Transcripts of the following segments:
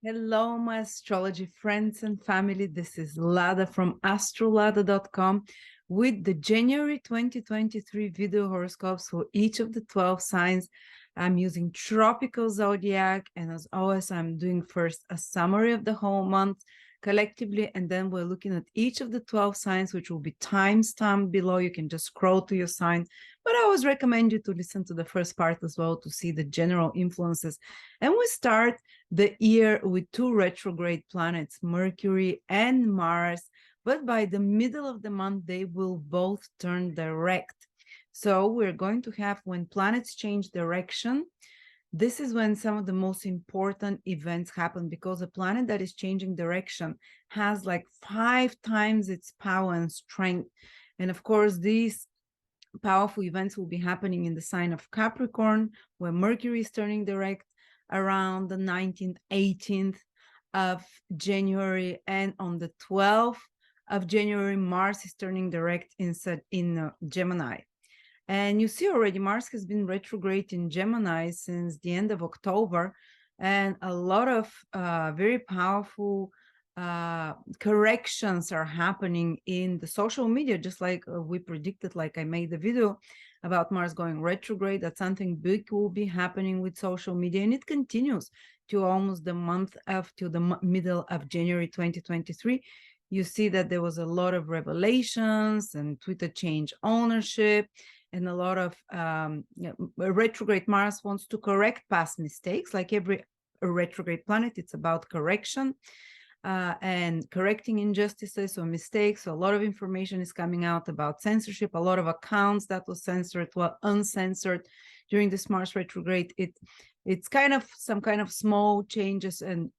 Hello, my astrology friends and family. This is Lada from AstroladaOfficial with the January 2023 video horoscopes for each of the 12 signs. I'm using tropical zodiac, and as always, I'm doing first a summary of the whole month collectively, and then we're looking at each of the 12 signs, which will be timestamped below. You can just scroll to your sign, but I always recommend you to listen to the first part as well to see the general influences. And we start the year with two retrograde planets, Mercury and Mars, but by the middle of the month, they will both turn direct. So we're going to have, when planets change direction, this is when some of the most important events happen, because a planet that is changing direction has like 5 times its power and strength. And of course, these powerful events will be happening in the sign of Capricorn, where Mercury is turning direct around the 19th, 18th of January, and on the 12th of January, Mars is turning direct in Gemini. And you see already Mars has been retrograde in Gemini since the end of October, and a lot of very powerful corrections are happening in the social media, just like we predicted, like I made the video about Mars going retrograde, that something big will be happening with social media, and it continues to almost the month of, to the middle of January 2023. You see that there was a lot of revelations, and Twitter changed ownership, and a lot of retrograde Mars wants to correct past mistakes. Like every retrograde planet, it's about correction and correcting injustices or mistakes. So a lot of information is coming out about censorship. A lot of accounts that was censored were uncensored during this Mars retrograde. It's kind of some kind of small changes and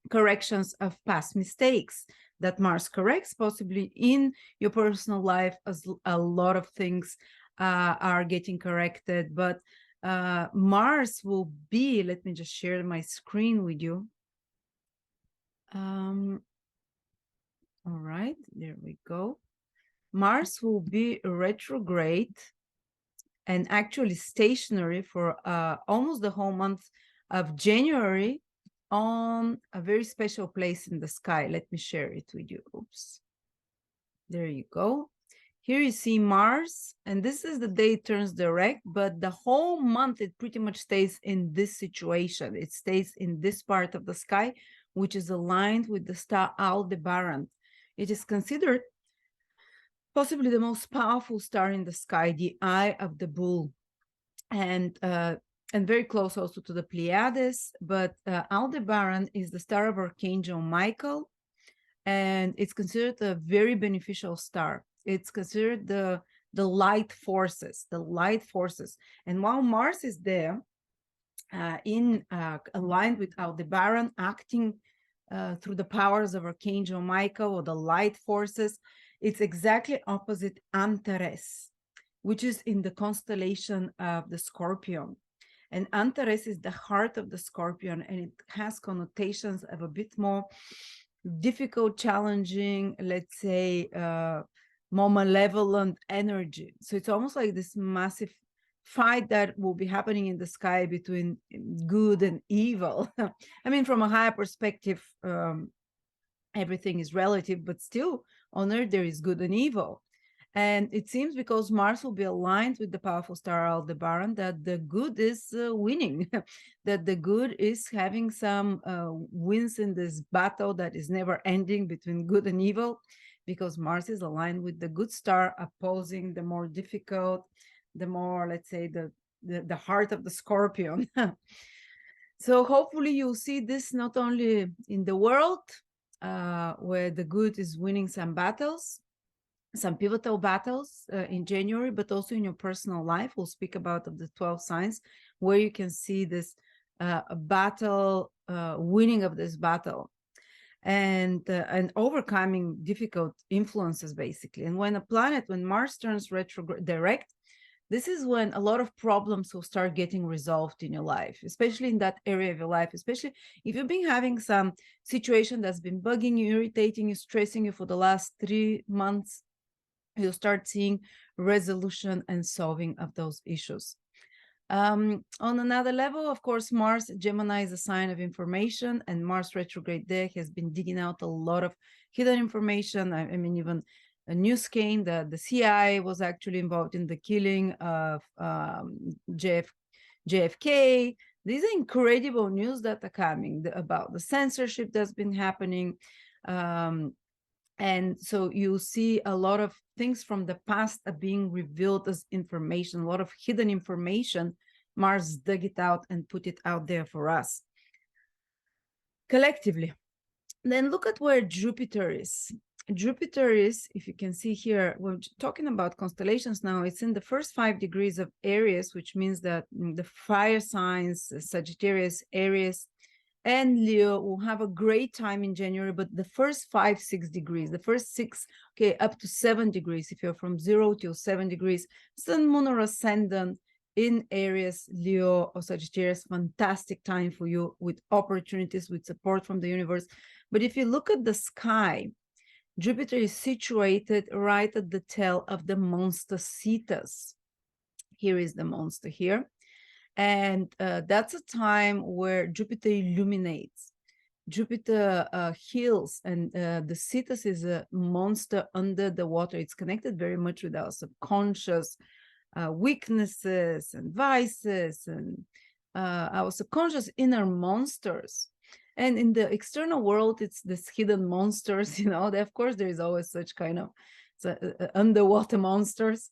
corrections of past mistakes that Mars corrects, possibly in your personal life, as a lot of things are getting corrected. But Mars will be, let me just share my screen with you. All right, there we go. Mars will be retrograde and actually stationary for almost the whole month of January on a very special place in the sky. Let me share it with you. Oops. There you go. Here you see Mars, and this is the day it turns direct, but the whole month it pretty much stays in this situation. It stays in this part of the sky, which is aligned with the star Aldebaran. It is considered possibly the most powerful star in the sky, the eye of the bull, and very close also to the Pleiades. But Aldebaran is the star of Archangel Michael, and it's considered a very beneficial star. It's considered the light forces, And while Mars is there, aligned with Aldebaran, acting through the powers of Archangel Michael or the light forces, it's exactly opposite Antares, which is in the constellation of the Scorpion. And Antares is the heart of the Scorpion, and it has connotations of a bit more difficult, challenging, let's say, more malevolent energy. So it's almost like this massive fight that will be happening in the sky between good and evil. I mean, from a higher perspective, everything is relative, but still on Earth there is good and evil. And it seems, because Mars will be aligned with the powerful star Aldebaran, that the good is winning, that the good is having some wins in this battle that is never ending between good and evil, because Mars is aligned with the good star, opposing the more difficult, the more, let's say, the heart of the Scorpion. So hopefully you'll see this not only in the world, where the good is winning some battles, some pivotal battles in January, but also in your personal life. We'll speak about the 12 signs where you can see this battle, winning of this battle, and overcoming difficult influences, basically. And when Mars turns retrograde direct, this is when a lot of problems will start getting resolved in your life, especially in that area of your life, especially if you've been having some situation that's been bugging you, irritating you, stressing you for the last 3 months. You'll start seeing resolution and solving of those issues. On another level, of course, Mars Gemini is a sign of information, and Mars retrograde there has been digging out a lot of hidden information. I mean, even a news came that the CIA was actually involved in the killing of JFK. These are incredible news that are coming about the censorship that's been happening. And so you see a lot of things from the past are being revealed as information, a lot of hidden information. Mars dug it out and put it out there for us collectively. Then look at where Jupiter is. Jupiter is, if you can see here, we're talking about constellations now. It's in the first 5 degrees of Aries, which means that the fire signs, Sagittarius, Aries, and Leo will have a great time in January, but the first 5, 6 degrees, the first 6, okay, up to 7 degrees, if you're from 0 to 7 degrees, Sun, Moon, or Ascendant in Aries, Leo, or Sagittarius, fantastic time for you with opportunities, with support from the universe. But if you look at the sky, Jupiter is situated right at the tail of the monster Cetus. Here is the monster here. And that's a time where Jupiter illuminates. Jupiter heals, and the Cetus is a monster under the water. It's connected very much with our subconscious weaknesses and vices and our subconscious inner monsters. And in the external world, it's this hidden monsters, you know, of course, there is always such kind of underwater monsters.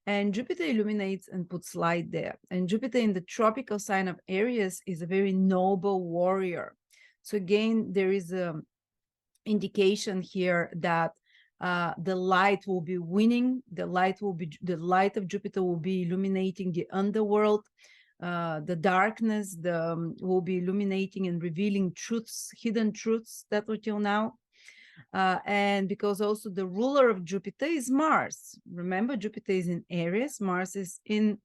And Jupiter illuminates and puts light there. And Jupiter in the tropical sign of Aries is a very noble warrior. So again, there is a indication here that the light will be winning. The light of Jupiter will be illuminating the underworld. The darkness will be illuminating and revealing truths, hidden truths that were till now. And because also the ruler of Jupiter is Mars. Remember, Jupiter is in Aries, Mars is in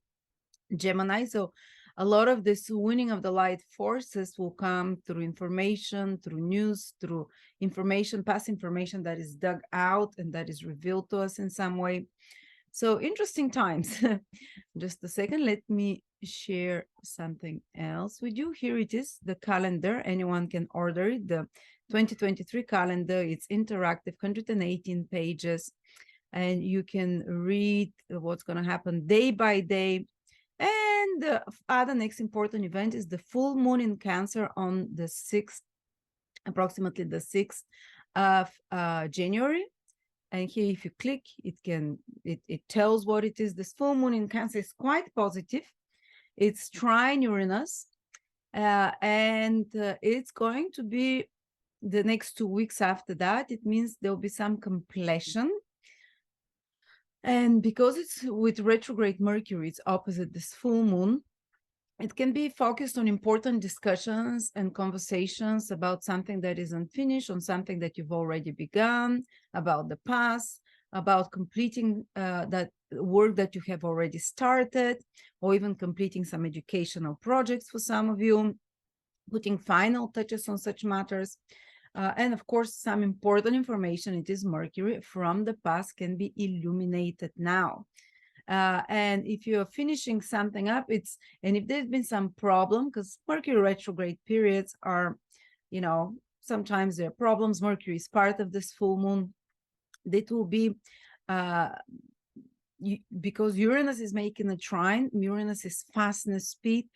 Gemini. So a lot of this winning of the light forces will come through information, through news, through information, past information that is dug out and that is revealed to us in some way. So interesting times. Just a second, let me share something else with you. Here it is, the calendar. Anyone can order it. The 2023 calendar. It's interactive, 118 pages, and you can read what's going to happen day by day. And the other next important event is the full moon in Cancer on the 6th, approximately the 6th of January. And here, if you click, it tells what it is. This full moon in Cancer is quite positive. It's trine Uranus, and it's going to be the next 2 weeks after that. It means there'll be some completion. And because it's with retrograde Mercury, it's opposite this full moon, it can be focused on important discussions and conversations about something that is unfinished, on something that you've already begun, about the past, about completing that work that you have already started, or even completing some educational projects for some of you, putting final touches on such matters. And of course, some important information, it is Mercury, from the past can be illuminated now. And if you're finishing something up, and if there's been some problem, because Mercury retrograde periods are, you know, sometimes there are problems. Mercury is part of this full moon. It will be, because Uranus is making a trine, Uranus is fastness, speed,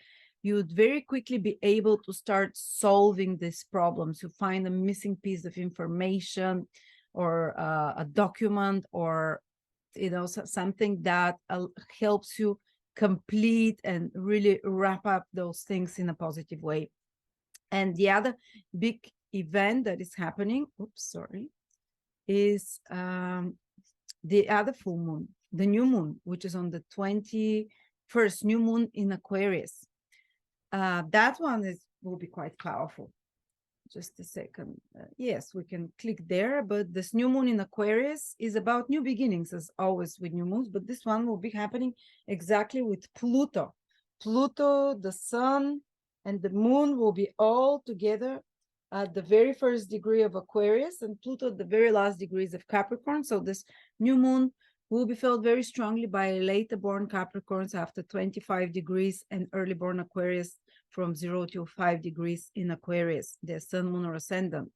you would very quickly be able to start solving these problems. You find a missing piece of information or a document, or you know, something that helps you complete and really wrap up those things in a positive way. And the other big event that is happening, is the other full moon, the new moon, which is on the 21st, new moon in Aquarius. That one will be quite powerful. Just a second. Yes, we can click there, but this new moon in Aquarius is about new beginnings, as always with new moons, but this one will be happening exactly with Pluto. Pluto, the sun, and the moon will be all together at the very first degree of Aquarius, and Pluto at the very last degrees of Capricorn. So this new moon will be felt very strongly by later born Capricorns after 25 degrees and early born Aquarius from 0 to 5 degrees in Aquarius, their sun, moon, or ascendant.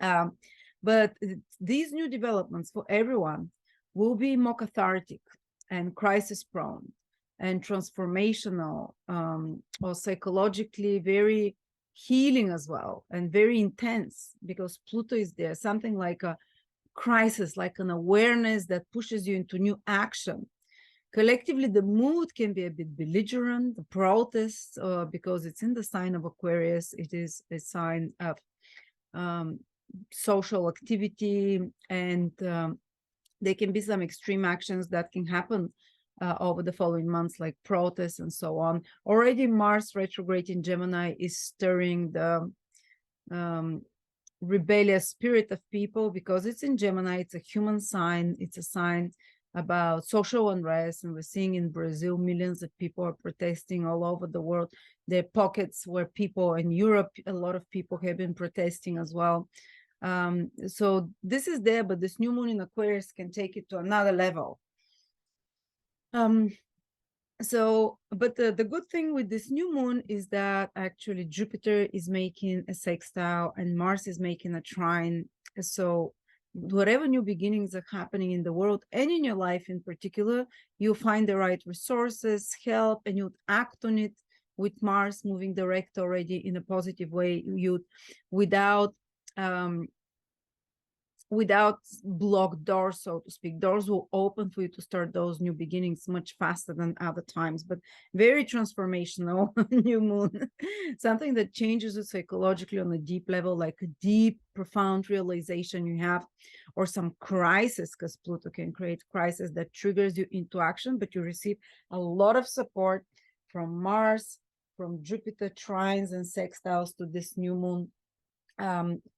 But these new developments for everyone will be more cathartic and crisis prone and transformational, or psychologically very healing as well, and very intense, because Pluto is there, something like a crisis, like an awareness that pushes you into new action. Collectively, the mood can be a bit belligerent, the protest, because it's in the sign of Aquarius. It is a sign of social activity, and there can be some extreme actions that can happen over the following months, like protests and so on. Already Mars retrograde in Gemini is stirring the rebellious spirit of people, because it's in Gemini. It's a human sign. It's a sign about social unrest, and we're seeing in Brazil millions of people are protesting all over the world. There are pockets where people in Europe, a lot of people have been protesting as well. So this is there, but this new moon in Aquarius can take it to another level. But the good thing with this new moon is that actually Jupiter is making a sextile and Mars is making a trine. So whatever new beginnings are happening in the world and in your life in particular, you'll find the right resources, help, and you'd act on it with Mars moving direct already in a positive way, without blocked doors, so to speak. Doors will open for you to start those new beginnings much faster than other times, but very transformational new moon. Something that changes you psychologically on a deep level, like a deep, profound realization you have, or some crisis, because Pluto can create crisis that triggers you into action, but you receive a lot of support from Mars, from Jupiter trines and sextiles to this new moon,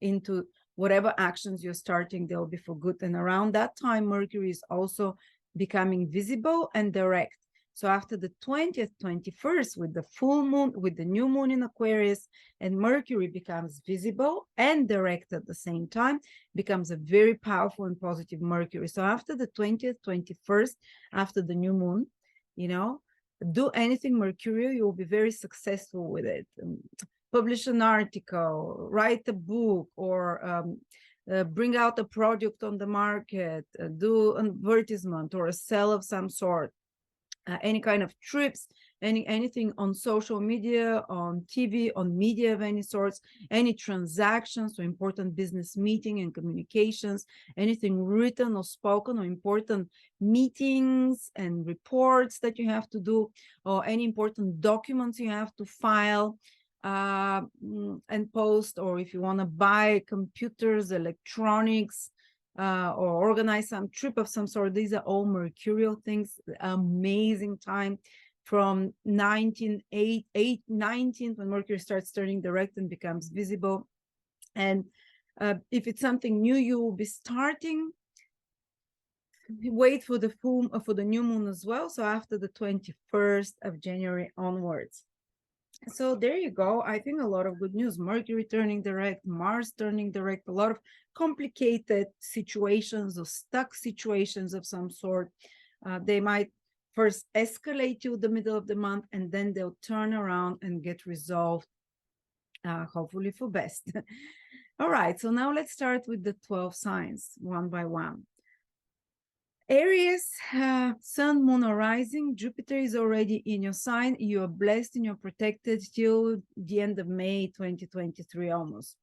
into whatever actions you're starting, they'll be for good. And around that time, Mercury is also becoming visible and direct. So after the 20th, 21st, with the full moon, with the new moon in Aquarius, and Mercury becomes visible and direct at the same time, becomes a very powerful and positive Mercury. So after the 20th, 21st, after the new moon, do anything mercurial, you'll be very successful with it. Publish an article, write a book, or bring out a product on the market, do an advertisement or a sale of some sort, any kind of trips, anything on social media, on TV, on media of any sorts, any transactions, so important business meeting and communications, anything written or spoken, or important meetings and reports that you have to do, or any important documents you have to file and post, or if you want to buy computers, electronics, or organize some trip of some sort. These are all mercurial things. Amazing time from 19, when Mercury starts turning direct and becomes visible. And if it's something new you will be starting, wait for the new moon as well. So after the 21st of January onwards. So there you go. I think a lot of good news. Mercury turning direct, Mars turning direct, a lot of complicated situations or stuck situations of some sort. They might first escalate to the middle of the month, and then they'll turn around and get resolved, hopefully for best. All right, so now let's start with the 12 signs one by one. Aries, sun, moon, or rising. Jupiter is already in your sign. You are blessed and you're protected till the end of May 2023 almost.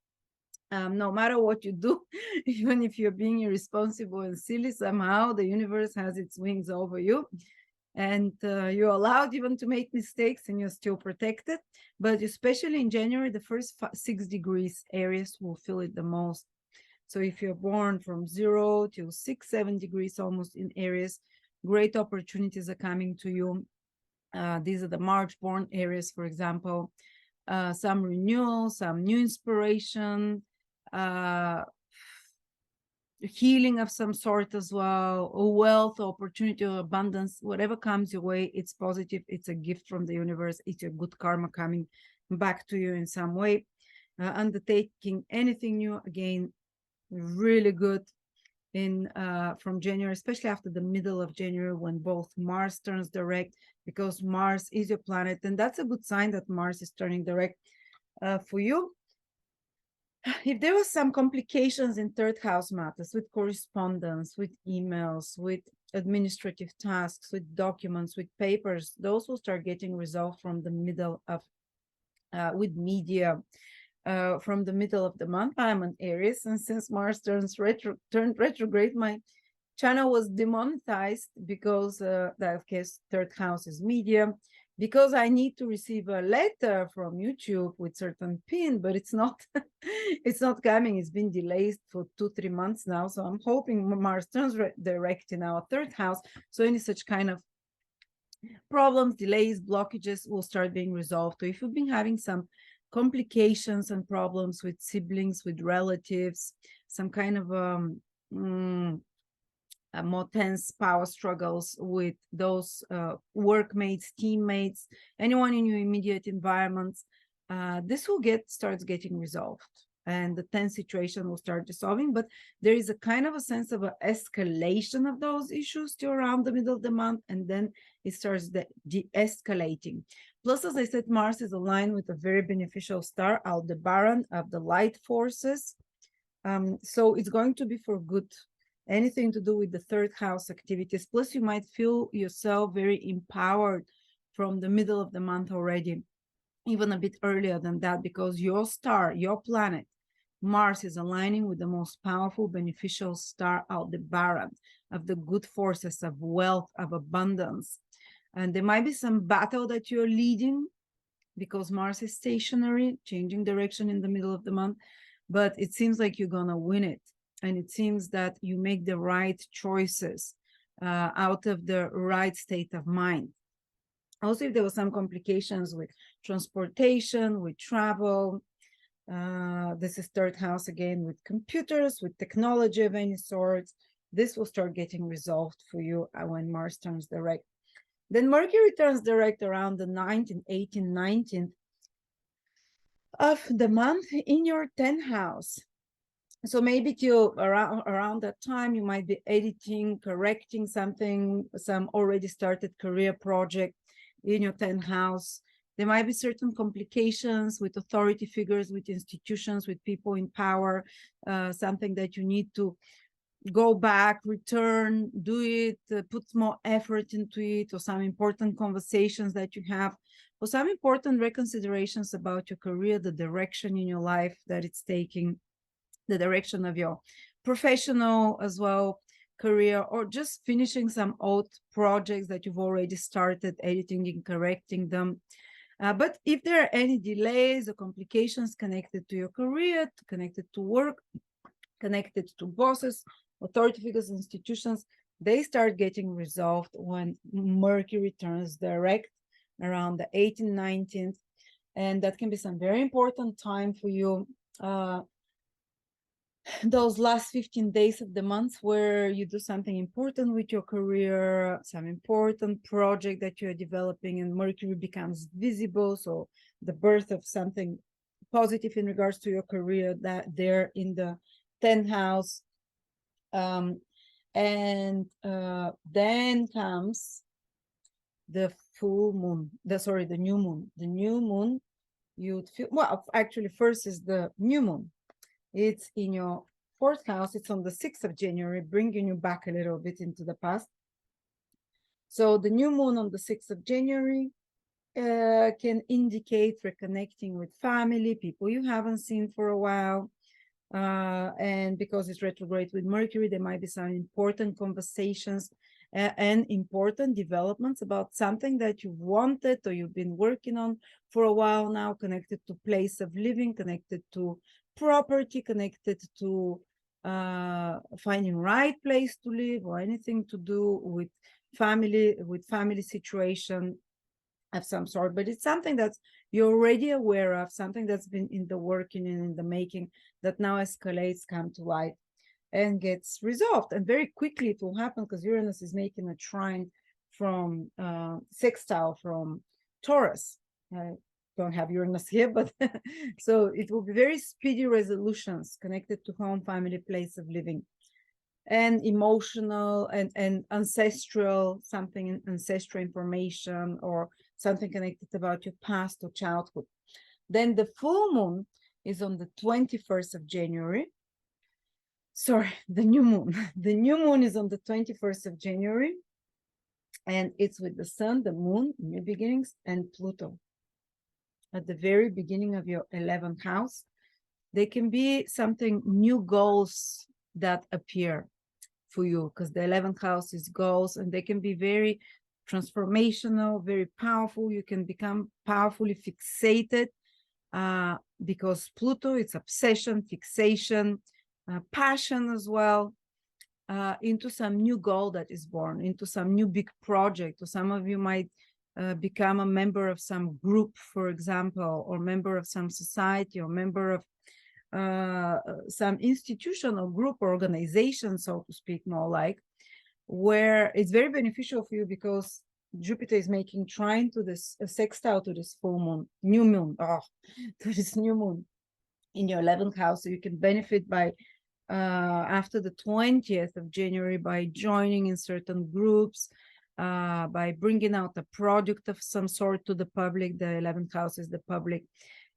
No matter what you do, even if you're being irresponsible and silly, somehow the universe has its wings over you. And you're allowed even to make mistakes and you're still protected. But especially in January, the first 6 degrees, Aries will feel it the most. So if you're born from 0 to 6, 7 degrees almost in Aries, great opportunities are coming to you. These are the March-born Aries, for example. Some renewal, some new inspiration, healing of some sort as well, or wealth, opportunity, or abundance. Whatever comes your way, it's positive. It's a gift from the universe. It's a good karma coming back to you in some way. Undertaking anything new, again, really good. in from January, especially after the middle of January, when both Mars turns direct, because Mars is your planet, and that's a good sign that Mars is turning direct for you. If there was some complications in third house matters, with correspondence, with emails, with administrative tasks, with documents, with papers, those will start getting resolved from the middle of with media from the middle of the month. I'm an Aries, and since Mars turned retrograde, my channel was demonetized because that case third house is media, because I need to receive a letter from YouTube with certain pin, but it's not it's not coming. It's been delayed for 2-3 months now, so I'm hoping Mars turns direct in our third house, so any such kind of problems, delays, blockages will start being resolved. So if you've been having some complications and problems with siblings, with relatives, some kind of more tense power struggles with those workmates, teammates, anyone in your immediate environments, this will starts getting resolved, and the tense situation will start dissolving. But there is a kind of a sense of an escalation of those issues to around the middle of the month, and then it starts de-escalating. Plus, as I said, Mars is aligned with a very beneficial star, Aldebaran, of the light forces. So it's going to be for good, anything to do with the third house activities. Plus, you might feel yourself very empowered from the middle of the month already, even a bit earlier than that, because your star, your planet, Mars, is aligning with the most powerful, beneficial star, Aldebaran, of the good forces of wealth, of abundance. And there might be some battle that you're leading, because Mars is stationary, changing direction in the middle of the month, but it seems like you're gonna win it. And it seems that you make the right choices out of the right state of mind. Also, if there were some complications with transportation, with travel, this is third house again, with computers, with technology of any sort, this will start getting resolved for you when Mars turns direct. Then Mercury turns direct around the 19th, 18th, 19th of the month in your 10th house. So maybe till around that time, you might be editing, correcting something, some already started career project in your 10th house. There might be certain complications with authority figures, with institutions, with people in power, something that you need to go back, return, do it, put more effort into it, or some important conversations that you have, or some important reconsiderations about your career, the direction in your life that it's taking, the direction of your professional as well career, or just finishing some old projects that you've already started, editing and correcting them. But if there are any delays or complications connected to your career, connected to work, connected to bosses, authority figures, institutions, they start getting resolved when Mercury turns direct around the 18th, 19th. And that can be some very important time for you. Those last 15 days of the month where you do something important with your career, some important project that you're developing, and Mercury becomes visible. So the birth of something positive in regards to your career, that they're in the 10th house. Then comes the full moon, the new moon. The new moon, you'd feel, well, actually first is the new moon. It's in your 4th house. It's on the 6th of January, bringing you back a little bit into the past. So the new moon on the 6th of January can indicate reconnecting with family, people you haven't seen for a while. And because it's retrograde with Mercury, there might be some important conversations and important developments about something that you've wanted or you've been working on for a while now, connected to place of living, connected to property, connected to finding right place to live, or anything to do with family situation of some sort. But it's something that you're already aware of, something that's been in the working and in the making, that now escalates, come to light, and gets resolved. And very quickly it will happen, because Uranus is making a trine from sextile from Taurus. I don't have Uranus here, but so it will be very speedy resolutions connected to home, family, place of living. and emotional and ancestral, something ancestral information or something connected about your past or childhood. Then the full moon is on the 21st of January. Sorry, the new moon. The new moon is on the 21st of January, and it's with the sun, the moon, new beginnings, and Pluto at the very beginning of your 11th house. There can be something, new goals that appear for you, because the 11th house is goals, and they can be very transformational, very powerful. You can become powerfully fixated because Pluto, it's obsession, fixation, passion as well, into some new goal that is born, into some new big project. Or some of you might become a member of some group, for example, or member of some society, or member of some institution or group or organization, so to speak, more like, where it's very beneficial for you because Jupiter is making trine to this sextile to this full moon, new moon, to this new moon in your 11th house. So you can benefit by after the 20th of January by joining in certain groups, by bringing out a product of some sort to the public. The 11th house is the public.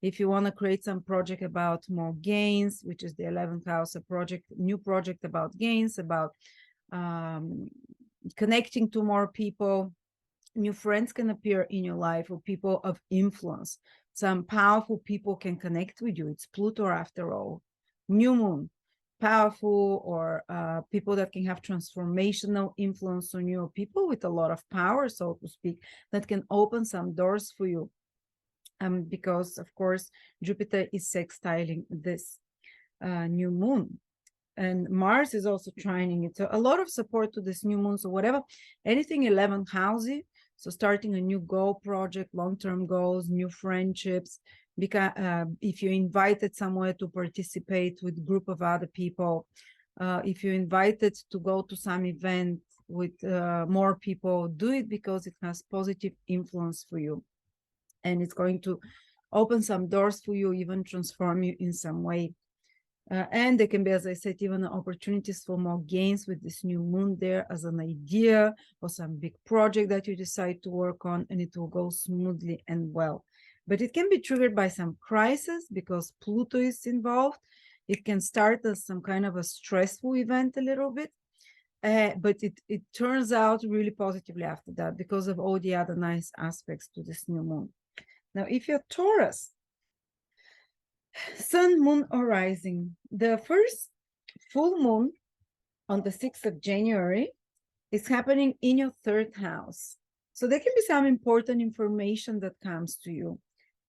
If you want to create some project about more gains, which is the 11th house, a project, new project about gains, about connecting to more people, new friends can appear in your life, or people of influence. Some powerful people can connect with you. It's Pluto after all. New moon, powerful, or people that can have transformational influence on you, people with a lot of power, so to speak, that can open some doors for you. Because of course Jupiter is sextiling this new moon, and Mars is also trining it. So a lot of support to this new moon. So whatever, anything 11th housey, so starting a new goal project, long-term goals, new friendships, because if you're invited somewhere to participate with a group of other people, if you're invited to go to some event with more people, do it because it has positive influence for you. And it's going to open some doors for you, even transform you in some way. And there can be, as I said, even opportunities for more gains with this new moon there as an idea or some big project that you decide to work on, and it will go smoothly and well. But it can be triggered by some crisis because Pluto is involved. It can start as some kind of a stressful event a little bit, but it turns out really positively after that because of all the other nice aspects to this new moon. Now, if you're Taurus, Sun, Moon, or Rising, the first full moon on the 6th of January is happening in your 3rd house. So there can be some important information that comes to you,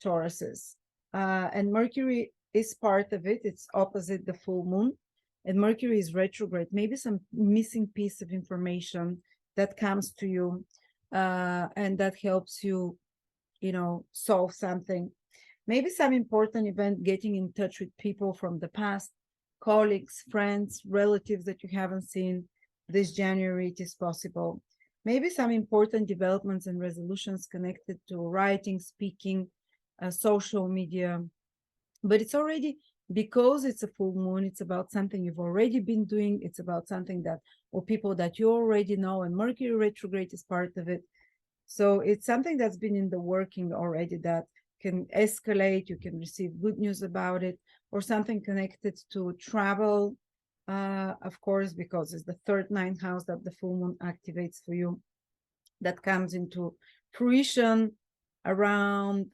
Tauruses. And Mercury is part of it. It's opposite the full moon. And Mercury is retrograde. Maybe some missing piece of information that comes to you and that helps you, solve something. Maybe some important event, getting in touch with people from the past, colleagues, friends, relatives that you haven't seen this January, it is possible. Maybe some important developments and resolutions connected to writing, speaking, social media. But it's already, because it's a full moon, it's about something you've already been doing. It's about something that, or people that you already know, and Mercury retrograde is part of it. So it's something that's been in the working already that can escalate. You can receive good news about it, or something connected to travel, of course, because it's the 3rd, 9th house that the full moon activates for you. That comes into fruition around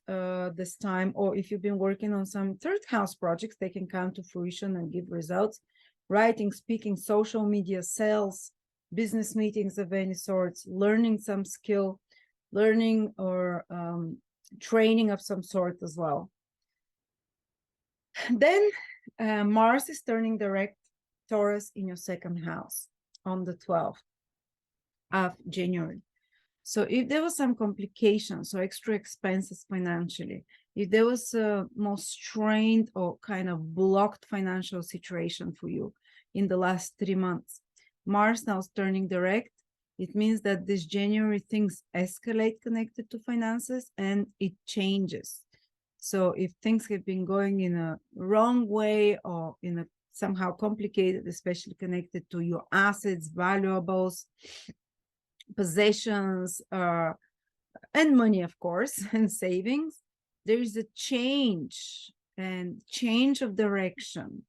this time. Or if you've been working on some 3rd house projects, they can come to fruition and give results. Writing, speaking, social media, sales, business meetings of any sorts, learning some skill, learning or training of some sort as well. Then Mars is turning direct Taurus in your 2nd house on the 12th of January. So if there was some complications or extra expenses financially, if there was a more strained or kind of blocked financial situation for you in the last 3 months, Mars now is turning direct. It means that this January things escalate connected to finances and it changes. So if things have been going in a wrong way or in a somehow complicated, especially connected to your assets, valuables, possessions, and money, of course, and savings. There is a change and change of direction.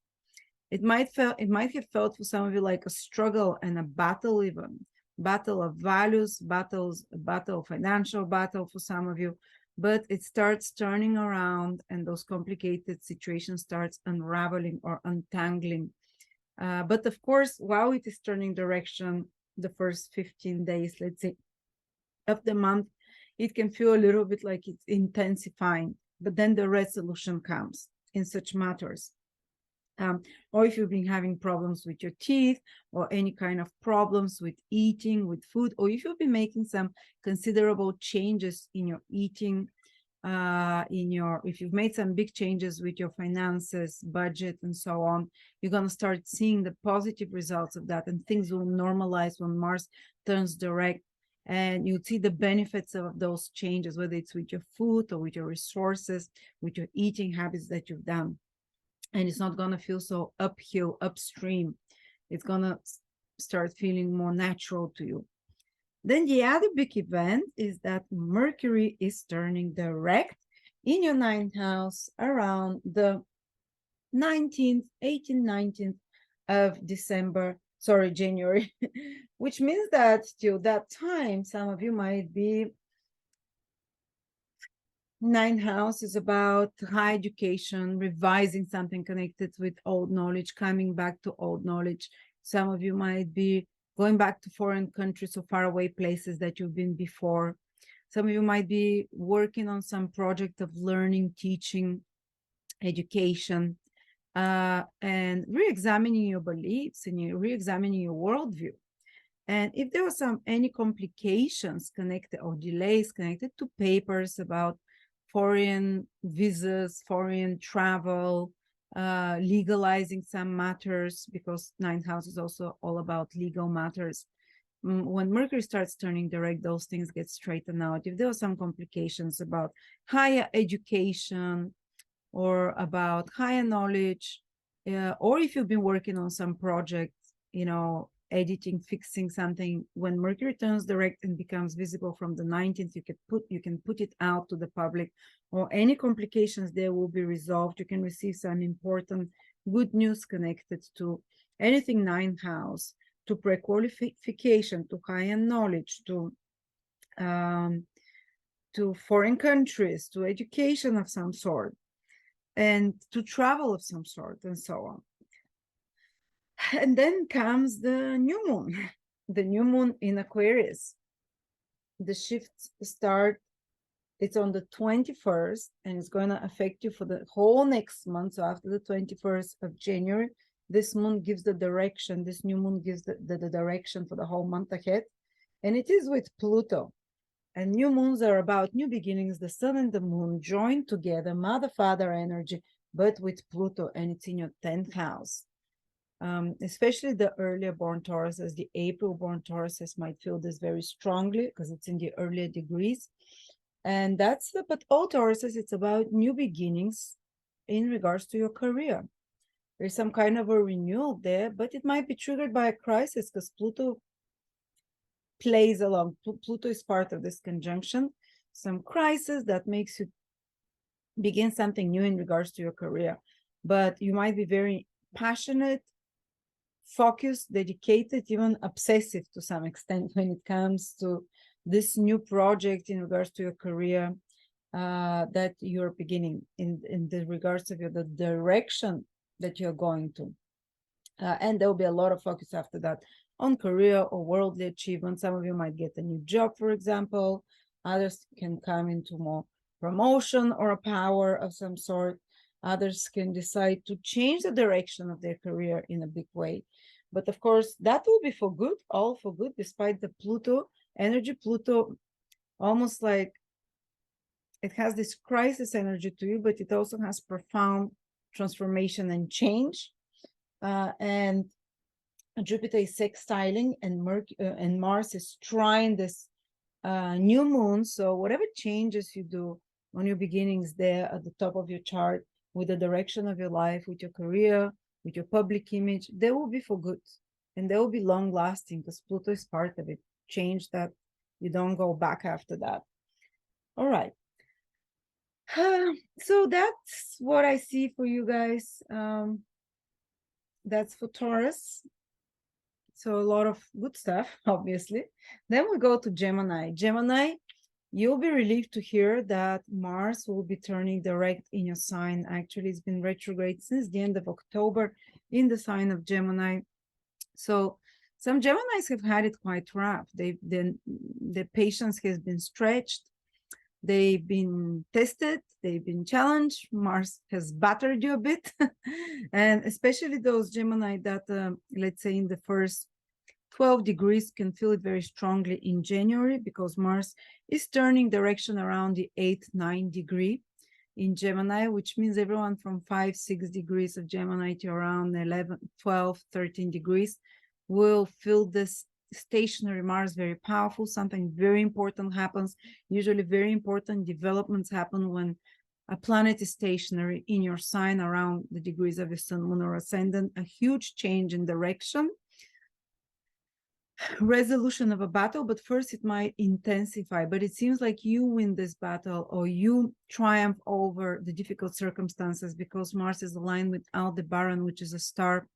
It might have felt for some of you like a struggle and a battle, even battle of values, financial battle for some of you, but it starts turning around and those complicated situations starts unraveling or untangling. But of course, while it is turning direction, the first 15 days, let's say, of the month, it can feel a little bit like it's intensifying, but then the resolution comes in such matters. Or if you've been having problems with your teeth or any kind of problems with eating, with food, or if you've been making some considerable changes in your eating, if you've made some big changes with your finances, budget, and so on, you're going to start seeing the positive results of that, and things will normalize when Mars turns direct, and you'll see the benefits of those changes, whether it's with your food or with your resources, with your eating habits that you've done. And it's not going to feel so uphill, upstream. It's going to start feeling more natural to you. Then the other big event is that Mercury is turning direct in your 9th house around the 18th, 19th of January, which means that till that time, some of you might be 9th house is about high education, revising something connected with old knowledge, coming back to old knowledge. Some of you might be going back to foreign countries or faraway places that you've been before. Some of you might be working on some project of learning, teaching, education, and re-examining your beliefs and re-examining your worldview. And if there were any complications connected or delays connected to papers about foreign visas, foreign travel, legalizing some matters, because 9th house is also all about legal matters. When Mercury starts turning direct, those things get straightened out. If there are some complications about higher education or about higher knowledge, or if you've been working on some project, editing, fixing something, when Mercury turns direct and becomes visible from the 19th, you can put it out to the public, or any complications there will be resolved. You can receive some important good news connected to anything 9th house, to pre-qualification, to higher knowledge, to foreign countries, to education of some sort, and to travel of some sort, and so on. And then comes the new moon, the new moon in Aquarius. The shifts start, it's on the 21st, and it's going to affect you for the whole next month. So after the 21st of January, this moon gives the direction, this new moon gives the direction for the whole month ahead. And it is with Pluto. And new moons are about new beginnings. The sun and the moon join together, mother-father energy, but with Pluto, and it's in your 10th house. Especially the earlier born Tauruses, the April born Tauruses might feel this very strongly because it's in the earlier degrees. And but all Tauruses, it's about new beginnings in regards to your career. There's some kind of a renewal there, but it might be triggered by a crisis because Pluto plays along. Pluto is part of this conjunction, some crisis that makes you begin something new in regards to your career. But you might be very passionate, focused, dedicated, even obsessive to some extent when it comes to this new project in regards to your career that you're beginning in the regards of the direction that you're going to. And there will be a lot of focus after that on career or worldly achievement. Some of you might get a new job, for example. Others can come into more promotion or a power of some sort. Others can decide to change the direction of their career in a big way. But of course, that will be for good, all for good, despite the Pluto energy. Pluto, almost like it has this crisis energy to you, but it also has profound transformation and change. And Jupiter is sextiling, and Mars is trying this new moon. So whatever changes you do on your beginnings there at the top of your chart, with the direction of your life, with your career, with your public image, they will be for good. And they will be long lasting because Pluto is part of it. Change that you don't go back after that. All right. So that's what I see for you guys. That's for Taurus. So a lot of good stuff, obviously. Then we go to Gemini. Gemini, you'll be relieved to hear that Mars will be turning direct in your sign. Actually, it's been retrograde since the end of October in the sign of Gemini. So some Geminis have had it quite rough. The patience has been stretched. They've been tested, they've been challenged. Mars has battered you a bit. And especially those Gemini that, let's say, in the first 12 degrees can feel it very strongly in January, because Mars is turning direction around the 8th, 9th degree in Gemini, which means everyone from 5, 6 degrees of Gemini to around 11, 12, 13 degrees will feel this stationary Mars very powerful. Something very important happens. Usually very important developments happen when a planet is stationary in your sign around the degrees of your sun, moon, or ascendant. A huge change in direction, resolution of a battle, but first it might intensify. But it seems like you win this battle, or you triumph over the difficult circumstances, because Mars is aligned with Aldebaran, which is a star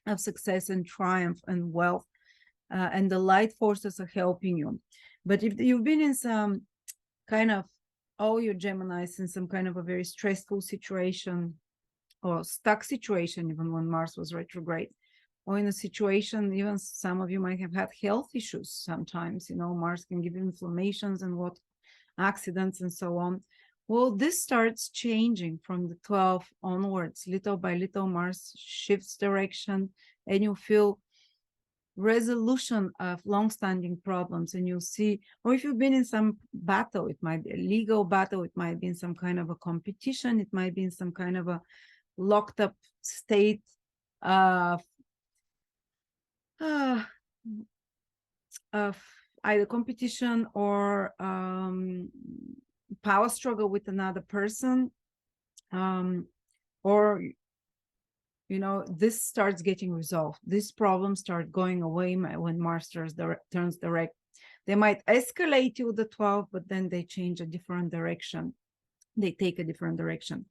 of success and triumph and wealth. And the light forces are helping you. But if you've been in some kind of, all your Geminis, in some kind of a very stressful situation or stuck situation, even when Mars was retrograde, or in a situation, even some of you might have had health issues sometimes, Mars can give you inflammations and what accidents and so on. Well, this starts changing from the 12th onwards. Little by little, Mars shifts direction, and you feel resolution of long-standing problems. And you'll see, or if you've been in some battle, it might be a legal battle, it might be in some kind of a competition, it might be in some kind of a locked up state of either competition or power struggle with another person, or this starts getting resolved. These problems start going away when Mars turns direct. They might escalate to the 12th, but then they change a different direction. They take a different direction.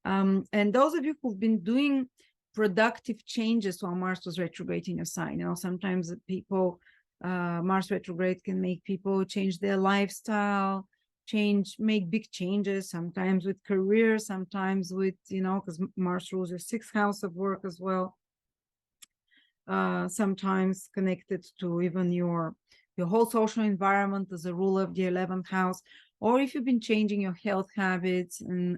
And those of you who've been doing productive changes while Mars was retrograde in your sign, sometimes people, Mars retrograde can make people change their lifestyle, make big changes, sometimes with career, sometimes with, because Mars rules your 6th house of work as well. Sometimes connected to even your whole social environment as a rule of the 11th house, or if you've been changing your health habits and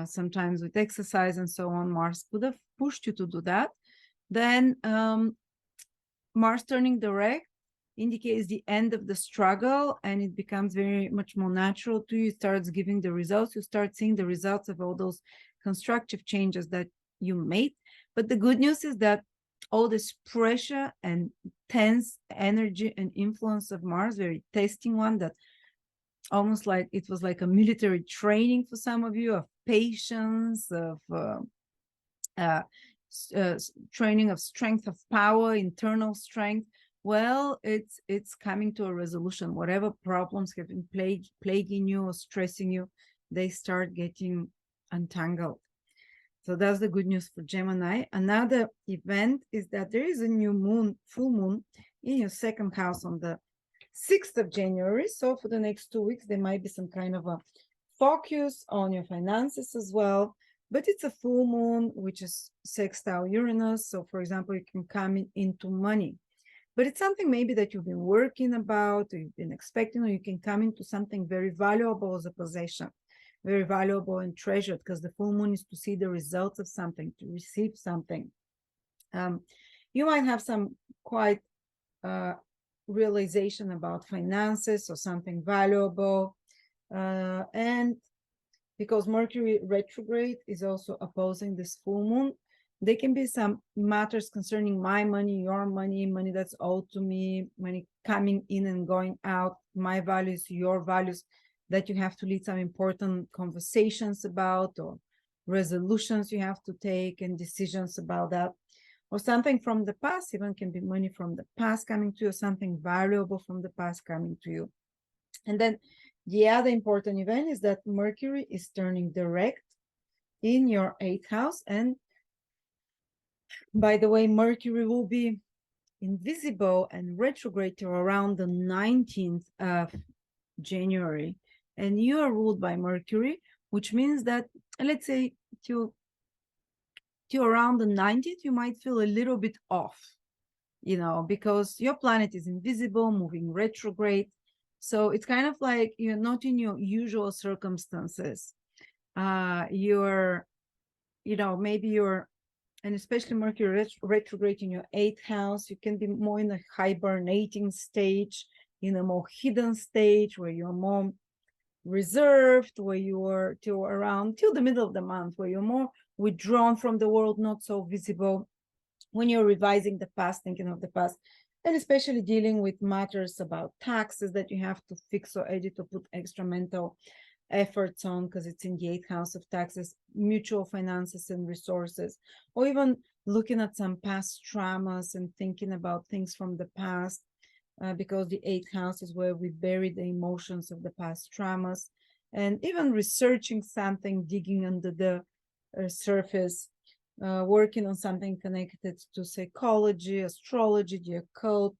sometimes with exercise and so on, Mars could have pushed you to do that. Then Mars turning direct indicates the end of the struggle, and it becomes very much more natural to you. It starts giving the results. You start seeing the results of all those constructive changes that you made. But the good news is that all this pressure and tense energy and influence of Mars, very testing one, that almost like it was like a military training for some of you, of patience, of training of strength of power, internal strength. Well, it's coming to a resolution. Whatever problems have been plaguing you or stressing you, they start getting untangled. So that's the good news for Gemini. Another event is that there is a new moon, full moon, in your 2nd house on the 6th of January. So for the next 2 weeks, there might be some kind of a focus on your finances as well. But it's a full moon, which is sextile Uranus. So, for example, you can come into money. But it's something maybe that you've been working about, or you've been expecting, or you can come into something very valuable as a possession, very valuable and treasured, because the full moon is to see the results of something, to receive something. You might have some quite realization about finances or something valuable. And because Mercury retrograde is also opposing this full moon, there can be some matters concerning my money, your money, money that's owed to me, money coming in and going out, my values, your values, that you have to lead some important conversations about, or resolutions you have to take and decisions about that. Or something from the past, even can be money from the past coming to you, something valuable from the past coming to you. And then the other important event is that Mercury is turning direct in your 8th house. And by the way, Mercury will be invisible and retrograde to around the 19th of January. And you are ruled by Mercury, which means that, let's say, to around the 19th, you might feel a little bit off, you know, because your planet is invisible, moving retrograde. So it's kind of like you're not in your usual circumstances. You're, you know, maybe you're, and especially Mercury retrograde in your 8th house, you can be more in a hibernating stage, in a more hidden stage where you're more reserved, where you are till the middle of the month, where you're more withdrawn from the world, not so visible, when you're revising the past, thinking of the past, and especially dealing with matters about taxes that you have to fix or edit or put extra mental efforts on because it's in the 8th house of taxes, mutual finances and resources, or even looking at some past traumas and thinking about things from the past, because the 8th house is where we bury the emotions of the past traumas, and even researching something, digging under the surface, working on something connected to psychology, astrology, the occult.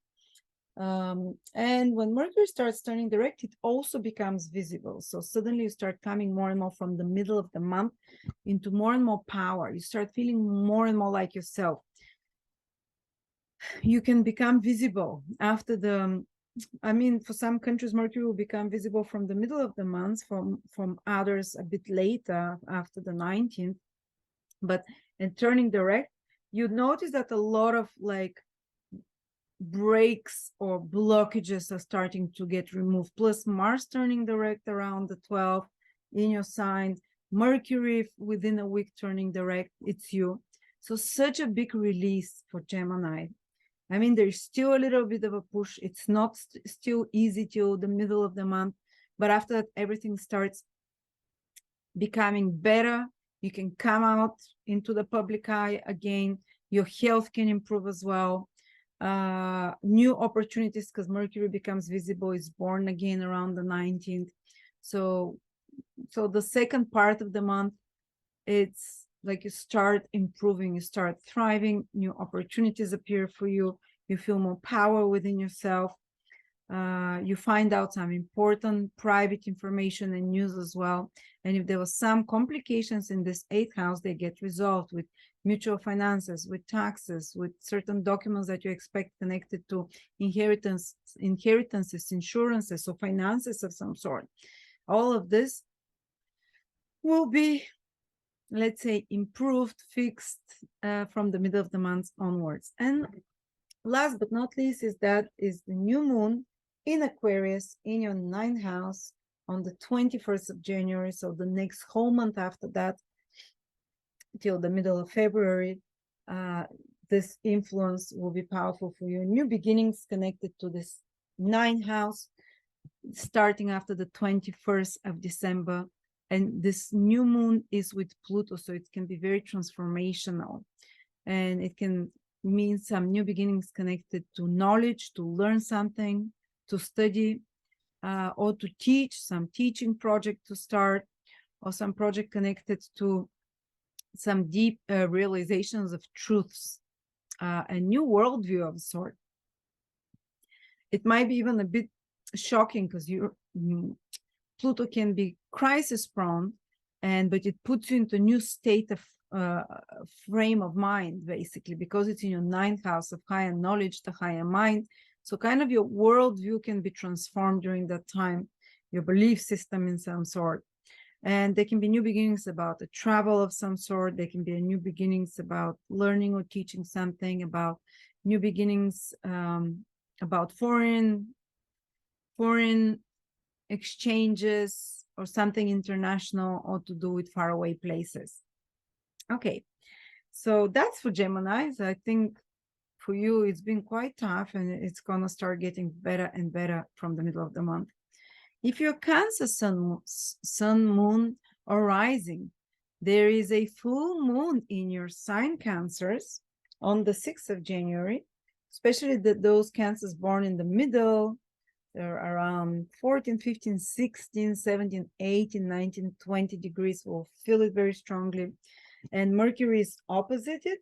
And when Mercury starts turning direct, it also becomes visible. So suddenly you start coming more and more from the middle of the month into more and more power. You start feeling more and more like yourself. You can become visible after the, I mean, for some countries, Mercury will become visible from the middle of the month, from others a bit later after the 19th. But in turning direct, you notice that a lot of like breaks or blockages are starting to get removed. Plus Mars turning direct around the 12th in your sign, Mercury within a week turning direct, it's you. So such a big release for Gemini. I mean, there's still a little bit of a push. It's not still easy till the middle of the month, but after that, everything starts becoming better. You can come out into the public eye again. Your health can improve as well. New opportunities, because Mercury becomes visible, is born again around the 19th. So the second part of the month, it's like you start improving, you start thriving, new opportunities appear for you, you feel more power within yourself. You find out some important private information and news as well. And if there was some complications in this 8th house, they get resolved with mutual finances, with taxes, with certain documents that you expect connected to inheritances, insurances, or finances of some sort. All of this will be, let's say, improved, fixed from the middle of the month onwards. And last but not least is the new moon in Aquarius in your 9th house on the 21st of January. So the next whole month after that, till the middle of February, this influence will be powerful for you. New beginnings connected to this 9th house, starting after the 21st of December. And this new moon is with Pluto, so it can be very transformational. And it can mean some new beginnings connected to knowledge, to learn something, to study, or to teach, some teaching project to start, or some project connected to some deep realizations of truths, a new worldview of sort. It might be even a bit shocking because Pluto can be crisis prone, but it puts you into a new state of frame of mind, basically, because it's in your 9th house of higher knowledge, the higher mind. So kind of your worldview can be transformed during that time, your belief system in some sort. And there can be new beginnings about a travel of some sort. There can be new beginnings about learning or teaching something, about new beginnings about foreign exchanges or something international, or to do with faraway places. Okay, so that's for Geminis. I think for you, it's been quite tough, and it's gonna start getting better and better from the middle of the month. If you're Cancer sun, moon, or rising, There is a full moon in your sign, Cancers, on the 6th of January, especially those Cancers born in the middle. They're around 14, 15, 16, 17, 18, 19, 20 degrees. Will feel it very strongly. And Mercury is opposited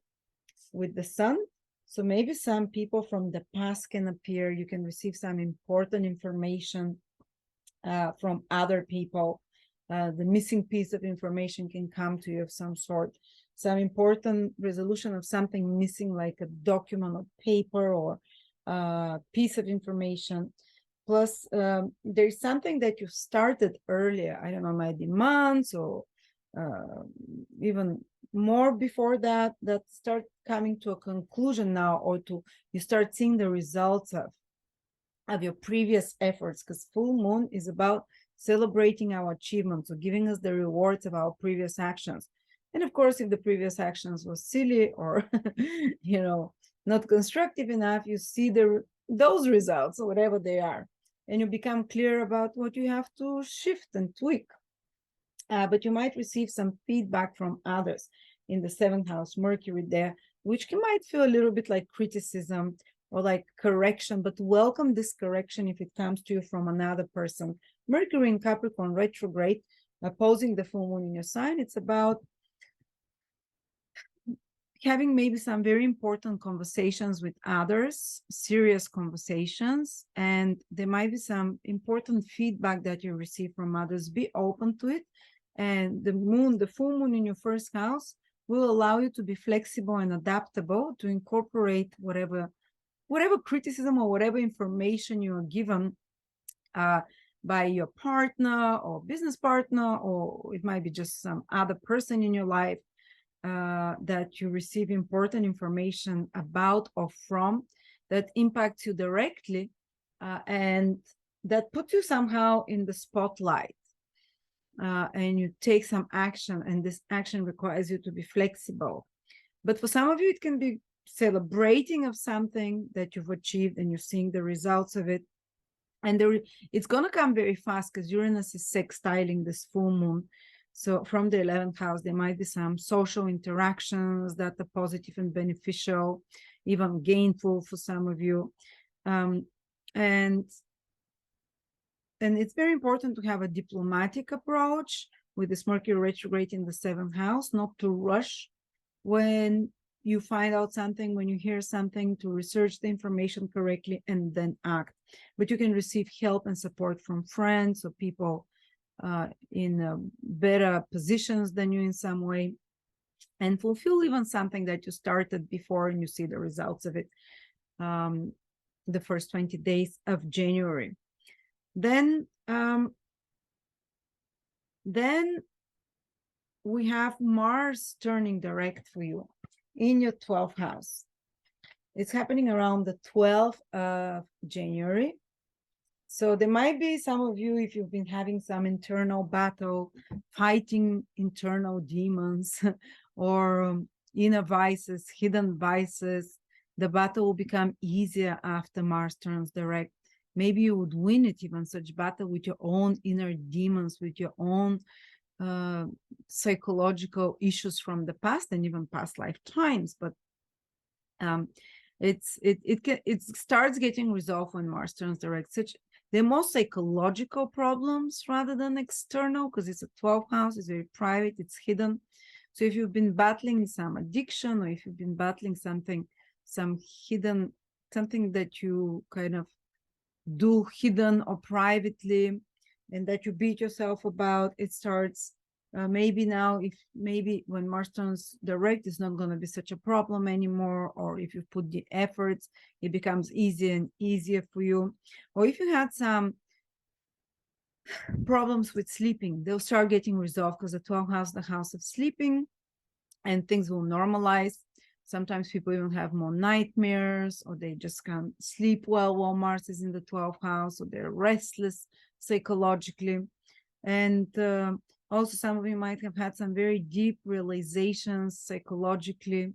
with the sun. So maybe some people from the past can appear. You can receive some important information from other people. The missing piece of information can come to you of some sort. Some important resolution of something missing, like a document or paper or piece of information. Plus, there's something that you started earlier. I don't know, might be months or even more before that, that start coming to a conclusion now, or you start seeing the results of your previous efforts, because full moon is about celebrating our achievements or giving us the rewards of our previous actions. And of course, if the previous actions were silly or not constructive enough, you see those results or whatever they are, and you become clear about what you have to shift and tweak. But you might receive some feedback from others in the 7th house, Mercury there, which might feel a little bit like criticism or like correction, but welcome this correction if it comes to you from another person. Mercury in Capricorn retrograde, opposing the full moon in your sign. It's about having maybe some very important conversations with others, serious conversations, and there might be some important feedback that you receive from others. Be open to it. And the full moon in your 1st house will allow you to be flexible and adaptable, to incorporate whatever criticism or whatever information you are given by your partner or business partner, or it might be just some other person in your life that you receive important information about or from, that impacts you directly and that puts you somehow in the spotlight. And you take some action, and this action requires you to be flexible. But for some of you, it can be celebrating of something that you've achieved and you're seeing the results of it. And it's going to come very fast because Uranus is sextiling this full moon. So from the 11th house, there might be some social interactions that are positive and beneficial, even gainful for some of you. And it's very important to have a diplomatic approach with this Mercury retrograde in the 7th house, not to rush when you find out something, when you hear something, to research the information correctly and then act. But you can receive help and support from friends or people in better positions than you in some way, and fulfill even something that you started before and you see the results of it the first 20 days of January. Then we have Mars turning direct for you in your 12th house. It's happening around the 12th of January. So there might be some of you, if you've been having some internal battle, fighting internal demons or inner vices, hidden vices, the battle will become easier after Mars turns direct. Maybe you would win it, even such battle with your own inner demons, with your own psychological issues from the past and even past lifetimes. But it starts getting resolved when Mars turns direct. They're more psychological problems rather than external, because it's a 12th house, it's very private, it's hidden. So if you've been battling some addiction, or if you've been battling something that you kind of do hidden or privately, and that you beat yourself about, it starts maybe now, maybe when Mars turns direct, it's not going to be such a problem anymore, or if you put the efforts, it becomes easier and easier for you. Or if you had some problems with sleeping, they'll start getting resolved, because the 12th house, the house of sleeping, and things will normalize. Sometimes people even have more nightmares, or they just can't sleep well while Mars is in the 12th house, or they're restless psychologically. And also, some of you might have had some very deep realizations psychologically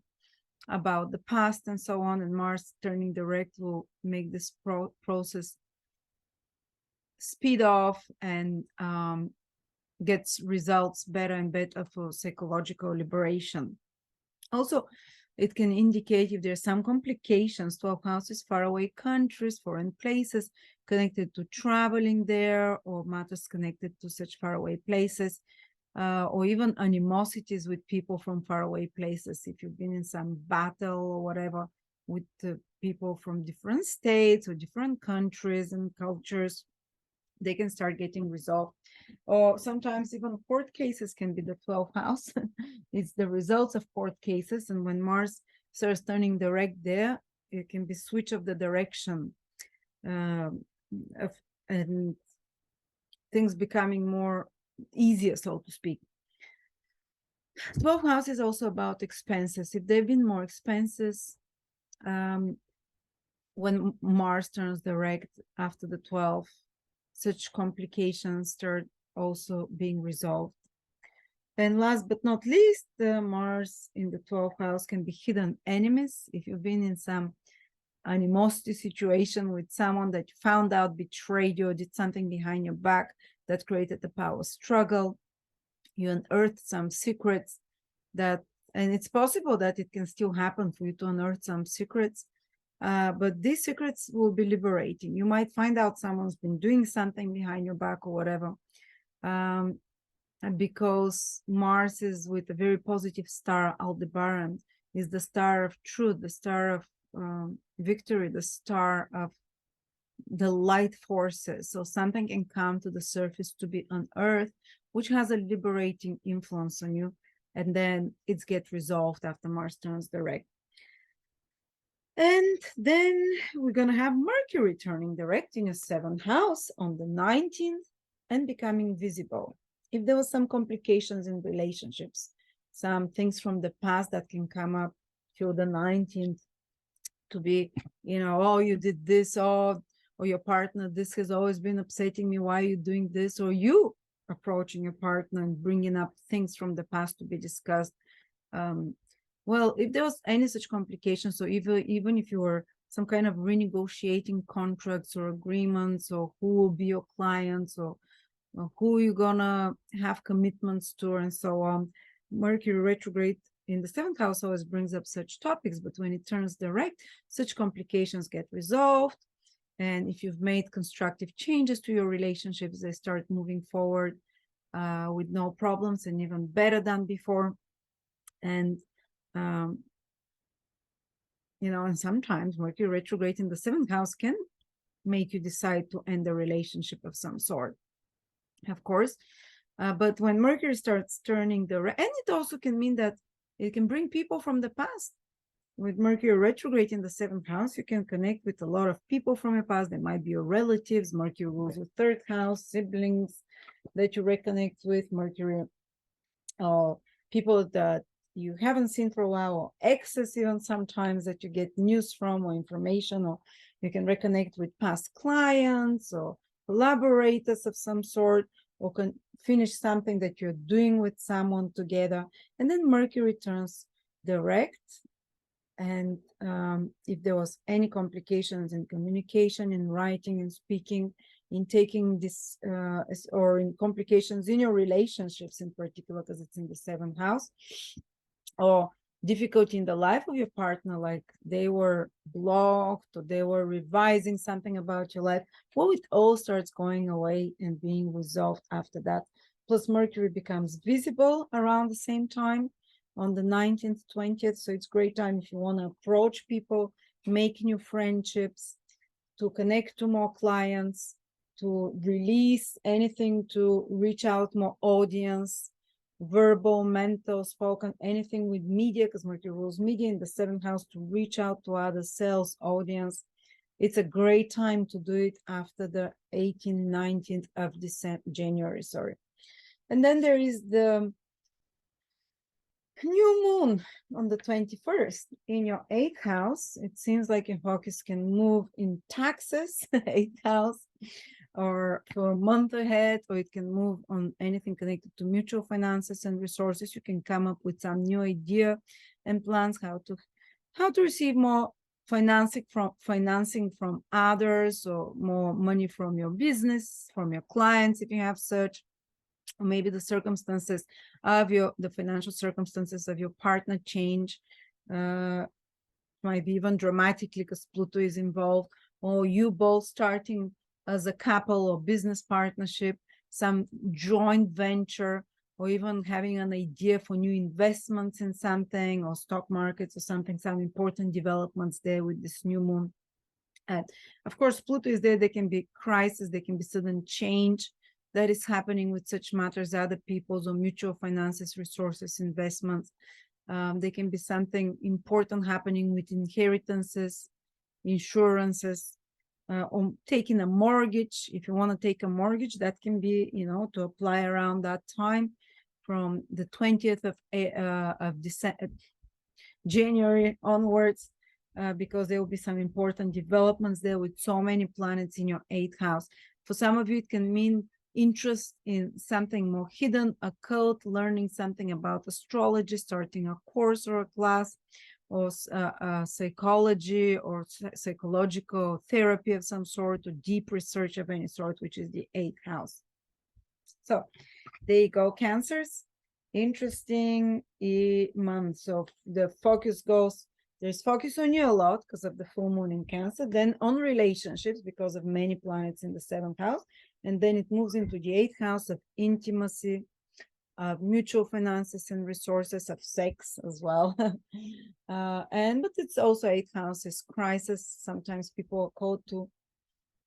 about the past and so on, and Mars turning direct will make this process speed off and gets results better and better for psychological liberation. Also, it can indicate if there's some complications. 12th house is faraway countries, foreign places, connected to traveling there, or matters connected to such faraway places, or even animosities with people from faraway places. If you've been in some battle or whatever with people from different states or different countries and cultures, they can start getting resolved. Or sometimes even court cases can be the 12th house. It's the results of court cases. And when Mars starts turning direct there, it can be switch of the direction and things becoming more easier, so to speak. 12th house is also about expenses. If there have been more expenses, when Mars turns direct after the 12th, such complications start also being resolved. And last but not least, Mars in the 12th house can be hidden enemies. If you've been in some animosity situation with someone that you found out betrayed you or did something behind your back that created a power struggle, you unearthed some secrets that, and it's possible that it can still happen for you to unearth some secrets, but these secrets will be liberating. You might find out someone's been doing something behind your back or whatever, because Mars is with a very positive star. Aldebaran is the star of truth, the star of victory, the star of the light forces. So something can come to the surface to be unearthed, which has a liberating influence on you, and then it gets resolved after Mars turns direct. And then we're going to have Mercury turning direct in your 7th house on the 19th and becoming visible. If there was some complications in relationships, some things from the past that can come up till the 19th to be, oh, you did this, or your partner, this has always been upsetting me, why are you doing this? Or you approaching your partner and bringing up things from the past to be discussed. Well, if there was any such complications, so even if you were some kind of renegotiating contracts or agreements, or who will be your clients, or who you're gonna have commitments to, and so on, Mercury retrograde in the 7th house always brings up such topics, but when it turns direct, such complications get resolved. And if you've made constructive changes to your relationships, they start moving forward with no problems and even better than before. And and sometimes Mercury retrograde in the 7th house can make you decide to end a relationship of some sort, of course. But when Mercury starts turning direct, and it also can mean that it can bring people from the past. With Mercury retrograde in the 7th house, you can connect with a lot of people from your past. They might be your relatives. Mercury rules your 3rd house, siblings that you reconnect with. Mercury, people that you haven't seen for a while, or exes even sometimes that you get news from or information, or you can reconnect with past clients or collaborators of some sort, or can finish something that you're doing with someone together. And then Mercury turns direct. And if there was any complications in communication, in writing and speaking, in taking this, or in complications in your relationships in particular, because it's in the 7th house, or difficulty in the life of your partner, like they were blocked or they were revising something about your life, well, it all starts going away and being resolved after that. Plus Mercury becomes visible around the same time on the 19th, 20th. So it's a great time if you want to approach people, make new friendships, to connect to more clients, to release anything, to reach out more audience, verbal, mental, spoken, anything with media, because Mercury rules media in the 7th house, to reach out to other sales, audience. It's a great time to do it after the 18th, 19th of January, sorry. And then there is the new moon on the 21st in your 8th house. It seems like your focus can move in taxes, 8th house, or for a month ahead, or it can move on anything connected to mutual finances and resources. You can come up with some new idea and plans how to receive more financing from others, or more money from your business, from your clients if you have such. or maybe the circumstances of the financial circumstances of your partner change, might be even dramatically because Pluto is involved, or you both starting as a couple or business partnership, some joint venture, or even having an idea for new investments in something, or stock markets or something, some important developments there with this new moon. And of course, Pluto is there. There can be crisis, there can be sudden change that is happening with such matters, other people's or mutual finances, resources, investments. There can be something important happening with inheritances, insurances, or taking a mortgage. If you want to take a mortgage, that can be, to apply around that time from the 20th of December, January onwards, because there will be some important developments there with so many planets in your 8th house. For some of you, it can mean interest in something more hidden, occult, learning something about astrology, starting a course or a class, or psychology or psychological therapy of some sort, or deep research of any sort, which is the 8th house. So there you go, Cancers. Interesting month. So the focus goes, there's focus on you a lot because of the full moon in Cancer, then on relationships because of many planets in the 7th house, and then it moves into the 8th house of intimacy, of mutual finances and resources, of sex as well. But it's also 8th house is crisis. Sometimes people are called to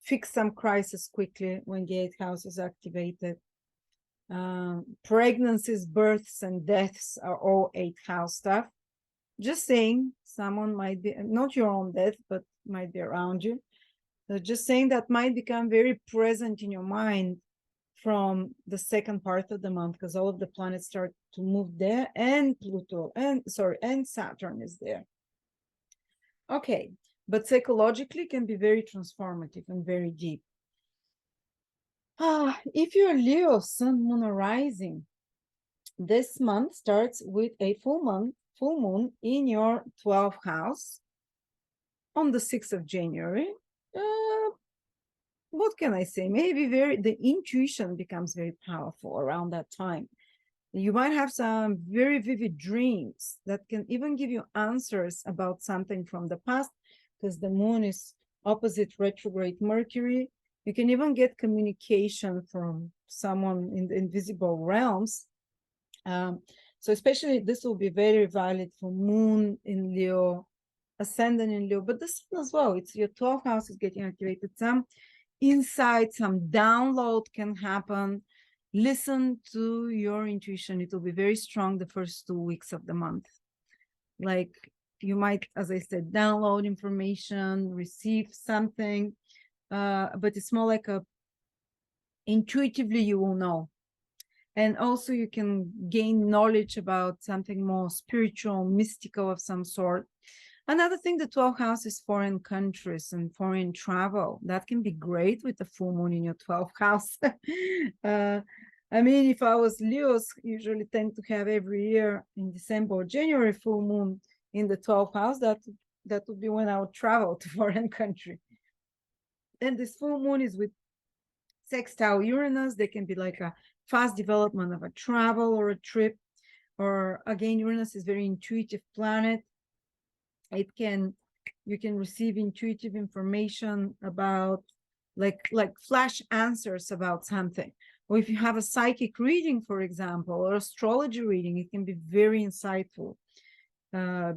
fix some crisis quickly when the 8th house is activated. Pregnancies, births, and deaths are all 8th house stuff. Just saying, someone might be, not your own death, but might be around you. So just saying that might become very present in your mind from the second part of the month, because all of the planets start to move there, and Pluto, and Saturn is there. Okay, but psychologically can be very transformative and very deep. If you're Leo, Sun, Moon, or Rising, this month starts with a full moon in your 12th house on the 6th of January. What can I say? Maybe the intuition becomes very powerful around that time. You might have some very vivid dreams that can even give you answers about something from the past, because the moon is opposite retrograde Mercury. You can even get communication from someone in the invisible realms. So especially this will be very valid for moon in Leo, ascendant in Leo, but the sun as well. It's your 12th house is getting activated. Some insight, some download can happen. Listen to your intuition. It will be very strong the first 2 weeks of the month. Like you might, as I said, download information, receive something, but it's more like intuitively you will know. And also you can gain knowledge about something more spiritual, mystical of some sort. Another thing, the 12th house is foreign countries and foreign travel. That can be great with the full moon in your 12th house. I mean, if I was Leos, usually tend to have every year in December or January full moon in the 12th house. That would be when I would travel to foreign country. And this full moon is with sextile Uranus. There can be like a fast development of a travel or a trip. Or again, Uranus is very intuitive planet. You can receive intuitive information about like flash answers about something. Or if you have a psychic reading, for example, or astrology reading, it can be very insightful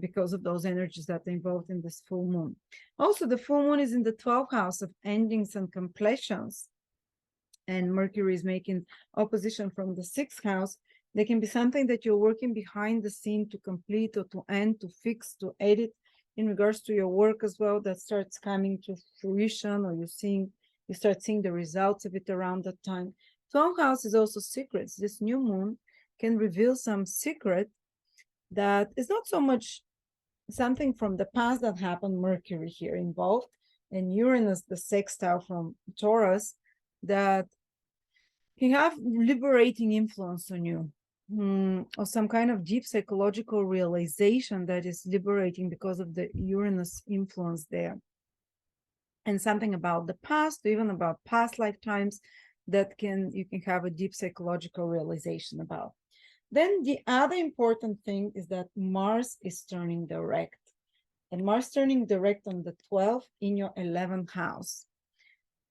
because of those energies that are involved in this full moon. Also, the full moon is in the 12th house of endings and completions. And Mercury is making opposition from the 6th house. There can be something that you're working behind the scene to complete or to end, to fix, to edit in regards to your work as well, that starts coming to fruition, or you start seeing the results of it around that time. 12th house is also secrets. This new moon can reveal some secret that is not so much something from the past that happened, Mercury here involved, and Uranus, the sextile from Taurus, that can have liberating influence on you, or some kind of deep psychological realization that is liberating because of the Uranus influence there. And something about the past, even about past lifetimes, that you can have a deep psychological realization about. Then the other important thing is that Mars is turning direct. And Mars turning direct on the 12th in your 11th house.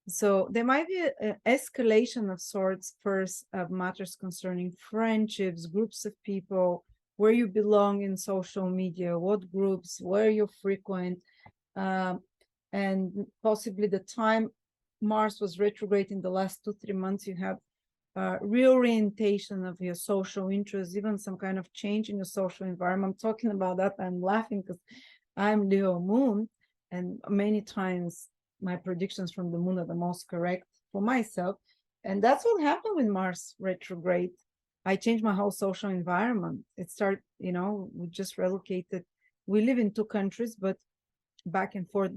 So there might be an escalation of sorts first of matters concerning friendships, groups of people, where you belong in social media, what groups, where you frequent, and possibly the time Mars was retrograde in the last 2-3 months, you have reorientation of your social interests, even some kind of change in your social environment. I'm talking about that, I'm laughing because I'm Leo moon, and many times my predictions from the moon are the most correct for myself. And that's what happened with Mars retrograde. I changed my whole social environment. It started, we just relocated. We live in 2 countries, but back and forth.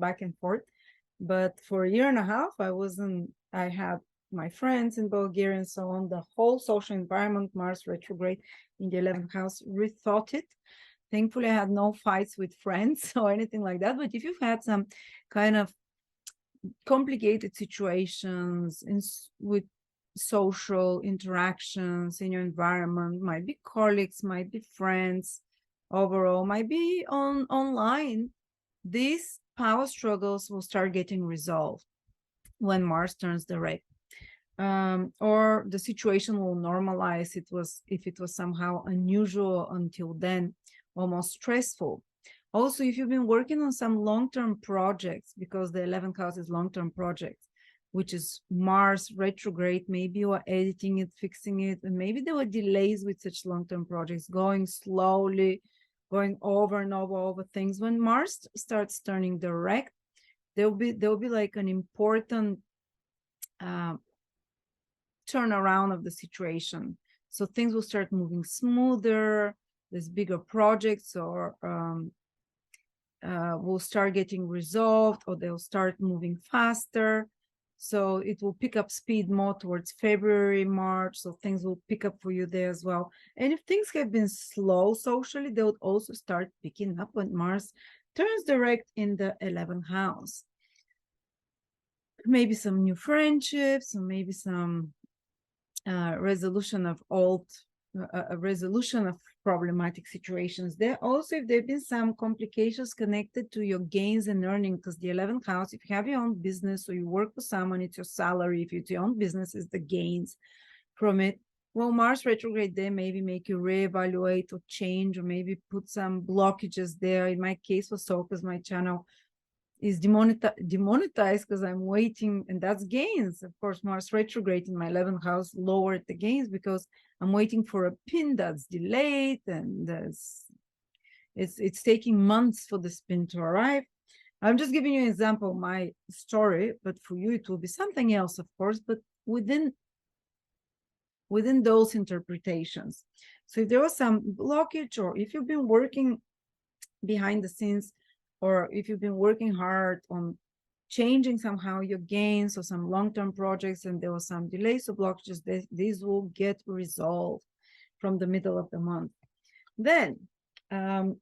But for a year and a half, I had my friends in Bulgaria and so on. The whole social environment, Mars retrograde in the 11th house, rethought it. Thankfully, I had no fights with friends or anything like that. But if you've had some kind of complicated situations with social interactions in your environment, might be colleagues, might be friends, overall, might be online, these power struggles will start getting resolved when Mars turns direct. Or the situation will normalize. If it was somehow unusual until then, almost stressful. Also, if you've been working on some long-term projects, because the 11th house is long-term projects, which is Mars retrograde, maybe you are editing it, fixing it, and maybe there were delays with such long-term projects, going slowly, going over and over things. When Mars starts turning direct, there'll be like an important turnaround of the situation. So things will start moving smoother. There's bigger projects, or will start getting resolved, or they'll start moving faster. So it will pick up speed more towards February, March. So things will pick up for you there as well. And if things have been slow socially, they would also start picking up when Mars turns direct in the 11th house. Maybe some new friendships, or maybe some resolution of a resolution of problematic situations. There also, if there have been some complications connected to your gains and earning, because the 11th house, if you have your own business or you work for someone, it's your salary. If it's your own business, it's the gains from it. Well, Mars retrograde there maybe make you reevaluate or change, or maybe put some blockages there. In my case for so, because my channel is demonetized because I'm waiting, and that's gains. Of course, Mars retrograde in my 11th house lowered the gains because I'm waiting for a pin that's delayed, and it's taking months for the pin to arrive. I'm just giving you an example of my story, but for you it will be something else, of course, but within those interpretations. So if there was some blockage, or if you've been working behind the scenes, or if you've been working hard on changing somehow your gains or some long-term projects, and there was some delays or blockages, these will get resolved from the middle of the month. Then, then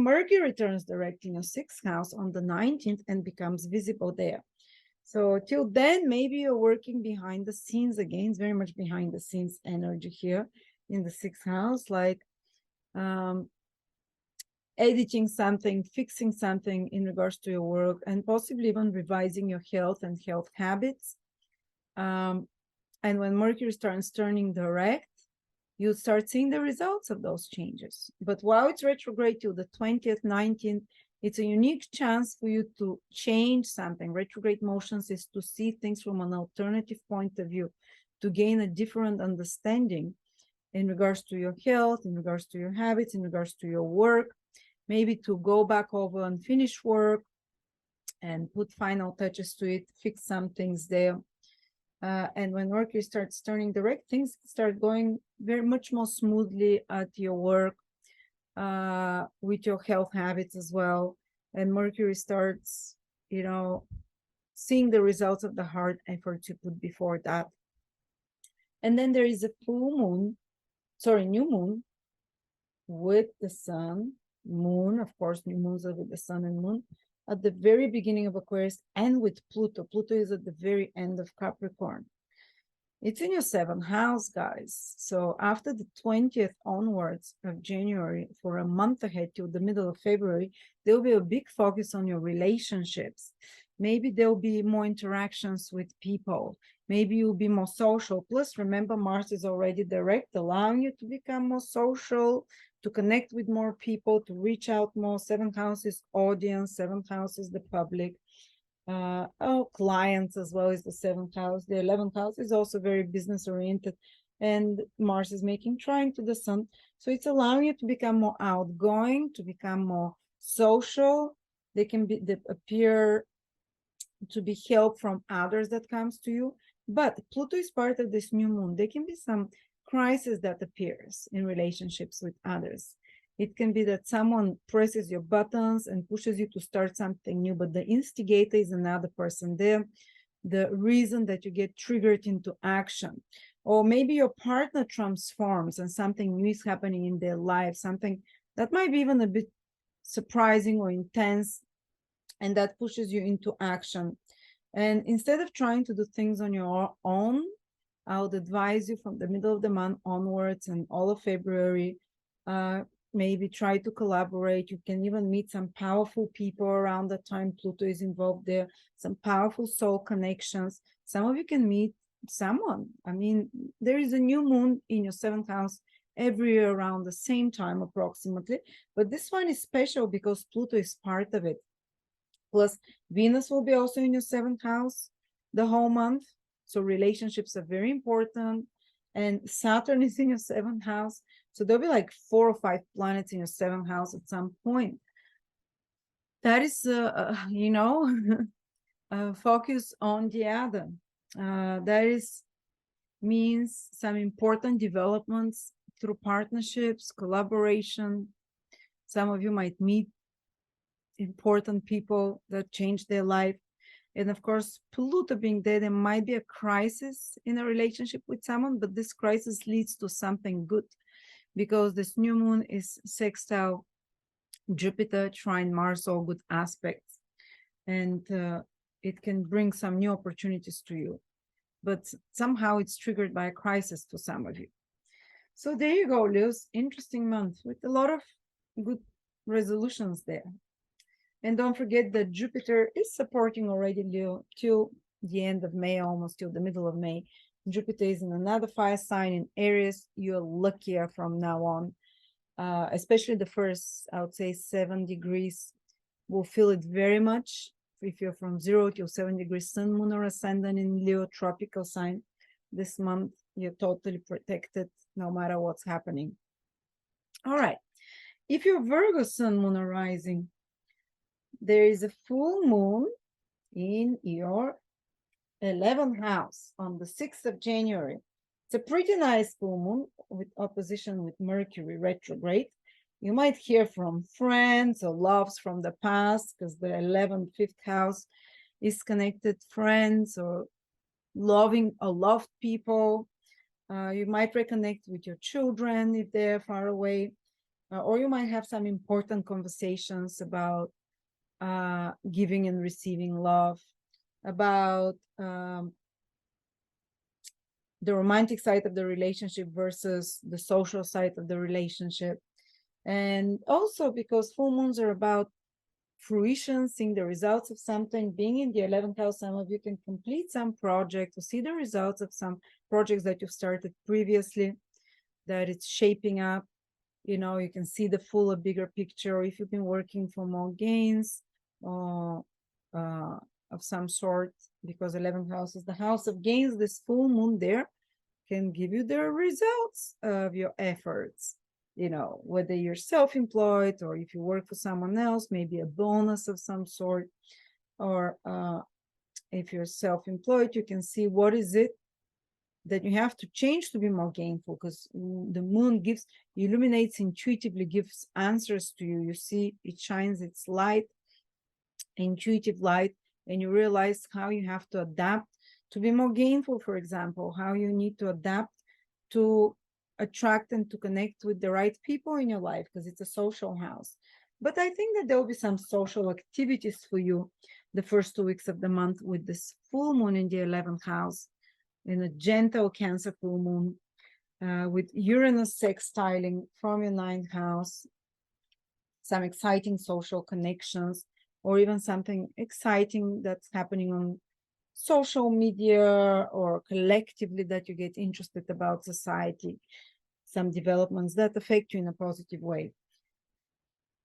Mercury turns direct in your 6th house on the 19th and becomes visible there. So till then, maybe you're working behind the scenes again. It's very much behind the scenes energy here in the 6th house, like editing something, fixing something in regards to your work, and possibly even revising your health and health habits. And when Mercury starts turning direct, you start seeing the results of those changes. But while it's retrograde till the 20th, 19th, it's a unique chance for you to change something. Retrograde motions is to see things from an alternative point of view, to gain a different understanding in regards to your health, in regards to your habits, in regards to your work, maybe to go back over unfinished work and put final touches to it, fix some things there. And when Mercury starts turning direct, things start going very much more smoothly at your work, with your health habits as well. And Mercury starts, seeing the results of the hard efforts you put before that. And then there is a new moon with the sun, moon, of course, new moons are with the sun and moon, at the very beginning of Aquarius and with Pluto. Pluto is at the very end of Capricorn. It's in your 7th house, guys. So after the 20th onwards of January, for a month ahead till the middle of February, there will be a big focus on your relationships. Maybe there will be more interactions with people. Maybe you'll be more social. Plus, remember, Mars is already direct, allowing you to become more social, to connect with more people, to reach out more. 7th house is audience, 7th house is the public. Clients as well as the 7th house. The 11th house is also very business oriented, and Mars is making trine to the sun, so it's allowing you to become more outgoing, to become more social. They appear to be help from others that comes to you, but Pluto is part of this new moon. There can be some crisis that appears in relationships with others. It can be that someone presses your buttons and pushes you to start something new, but the instigator is another person there, the reason that you get triggered into action. Or maybe your partner transforms and something new is happening in their life, something that might be even a bit surprising or intense, and that pushes you into action. And instead of trying to do things on your own, I would advise you from the middle of the month onwards and all of February, maybe try to collaborate. You can even meet some powerful people around the time Pluto is involved there, some powerful soul connections. Some of you can meet someone. I mean, there is a new moon in your 7th house every year around the same time approximately, but this one is special because Pluto is part of it. Plus, Venus will be also in your 7th house the whole month. So relationships are very important. And Saturn is in your 7th house. So there'll be like 4 or 5 planets in your 7th house at some point. That is, focus on the other. Means some important developments through partnerships, collaboration. Some of you might meet important people that change their life. And of course, Pluto being there, there might be a crisis in a relationship with someone, but this crisis leads to something good because this new moon is sextile Jupiter, trine Mars, all good aspects. And it can bring some new opportunities to you. But somehow it's triggered by a crisis to some of you. So there you go, Leos. Interesting month with a lot of good resolutions there. And don't forget that Jupiter is supporting already Leo till the end of May, almost till the middle of May. Jupiter is in another fire sign in Aries. You're luckier from now on, especially the first, I would say, 7 degrees. Will feel it very much. If you're from 0 to 7 degrees Sun, Moon, or Ascendant in Leo tropical sign, this month you're totally protected no matter what's happening. All right. If you're Virgo Sun, Moon, or Rising, there is a full moon in your 11th house on the 6th of January. It's a pretty nice full moon with opposition with Mercury retrograde. You might hear from friends or loves from the past because the 11th, 5th house is connected friends or loving or loved people. You might reconnect with your children if they're far away, or you might have some important conversations about giving and receiving love, about the romantic side of the relationship versus the social side of the relationship. And also because full moons are about fruition, seeing the results of something. Being in the 11th house, some of you can complete some project or see the results of some projects that you've started previously, that it's shaping up. You know, you can see the fuller, bigger picture. If you've been working for more gains or of some sort, because 11th house is the house of gains, this full moon there can give you the results of your efforts. You know, whether you're self-employed or if you work for someone else, maybe a bonus of some sort, or if you're self-employed, you can see what is it that you have to change to be more gainful, because the moon illuminates intuitively, gives answers to you. You see, it shines its light, intuitive light, and you realize how you have to adapt to be more gainful, for example, how you need to adapt to attract and to connect with the right people in your life, because it's a social house. But I think that there will be some social activities for you the first 2 weeks of the month with this full moon in the 11th house, in a gentle Cancer full moon, with Uranus sextiling from your 9th house, some exciting social connections, or even something exciting that's happening on social media or collectively that you get interested about society, some developments that affect you in a positive way.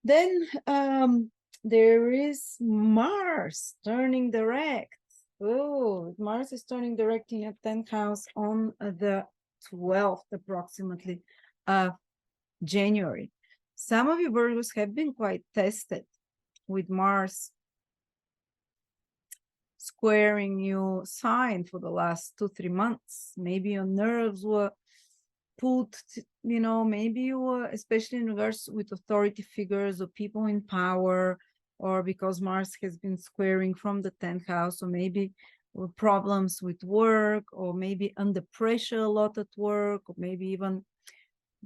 Then there is Mars turning direct. Oh, Mars is turning direct in your 10th house on the 12th approximately of January. Some of you Virgos have been quite tested with Mars squaring your sign for the last 2-3 months. Maybe your nerves were put, maybe you were, especially in regards with authority figures or people in power, or because Mars has been squaring from the 10th house, or maybe problems with work, or maybe under pressure a lot at work, or maybe even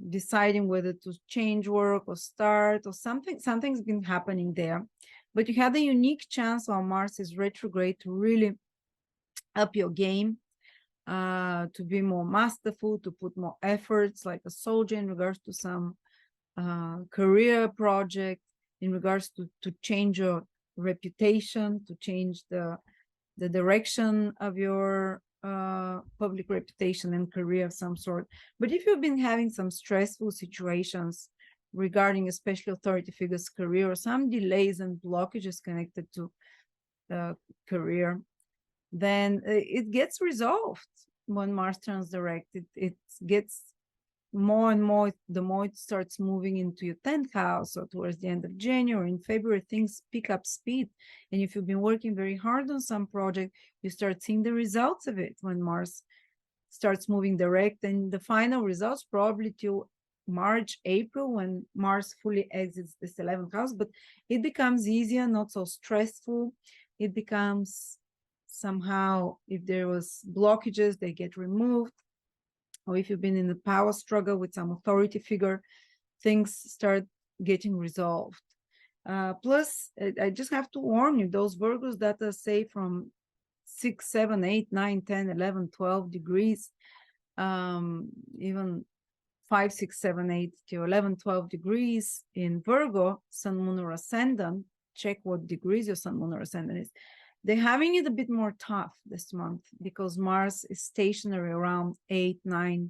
deciding whether to change work or start, or something's been happening there. But you had a unique chance while Mars is retrograde to really up your game, to be more masterful, to put more efforts like a soldier in regards to some career project, in regards to change your reputation, to change the direction of your public reputation and career of some sort. But if you've been having some stressful situations regarding especially authority figures' career, or some delays and blockages connected to career, then it gets resolved when Mars turns direct. It gets more and more, the more it starts moving into your 10th house, or towards the end of January. In February, things pick up speed. And if you've been working very hard on some project, you start seeing the results of it when Mars starts moving direct. And the final results probably till March, April, when Mars fully exits this 11th house. But it becomes easier, not so stressful. It becomes somehow, if there was blockages, they get removed. Or if you've been in a power struggle with some authority figure, things start getting resolved. Plus, I just have to warn you, those Virgos that are, say, from 6, 7, 8, 9, 10, 11, 12 degrees, even 5, 6, 7, 8 to 11, 12 degrees in Virgo, Sun, Moon, or Ascendant, check what degrees your Sun, Moon, or Ascendant is. They're having it a bit more tough this month because Mars is stationary around 8, 9,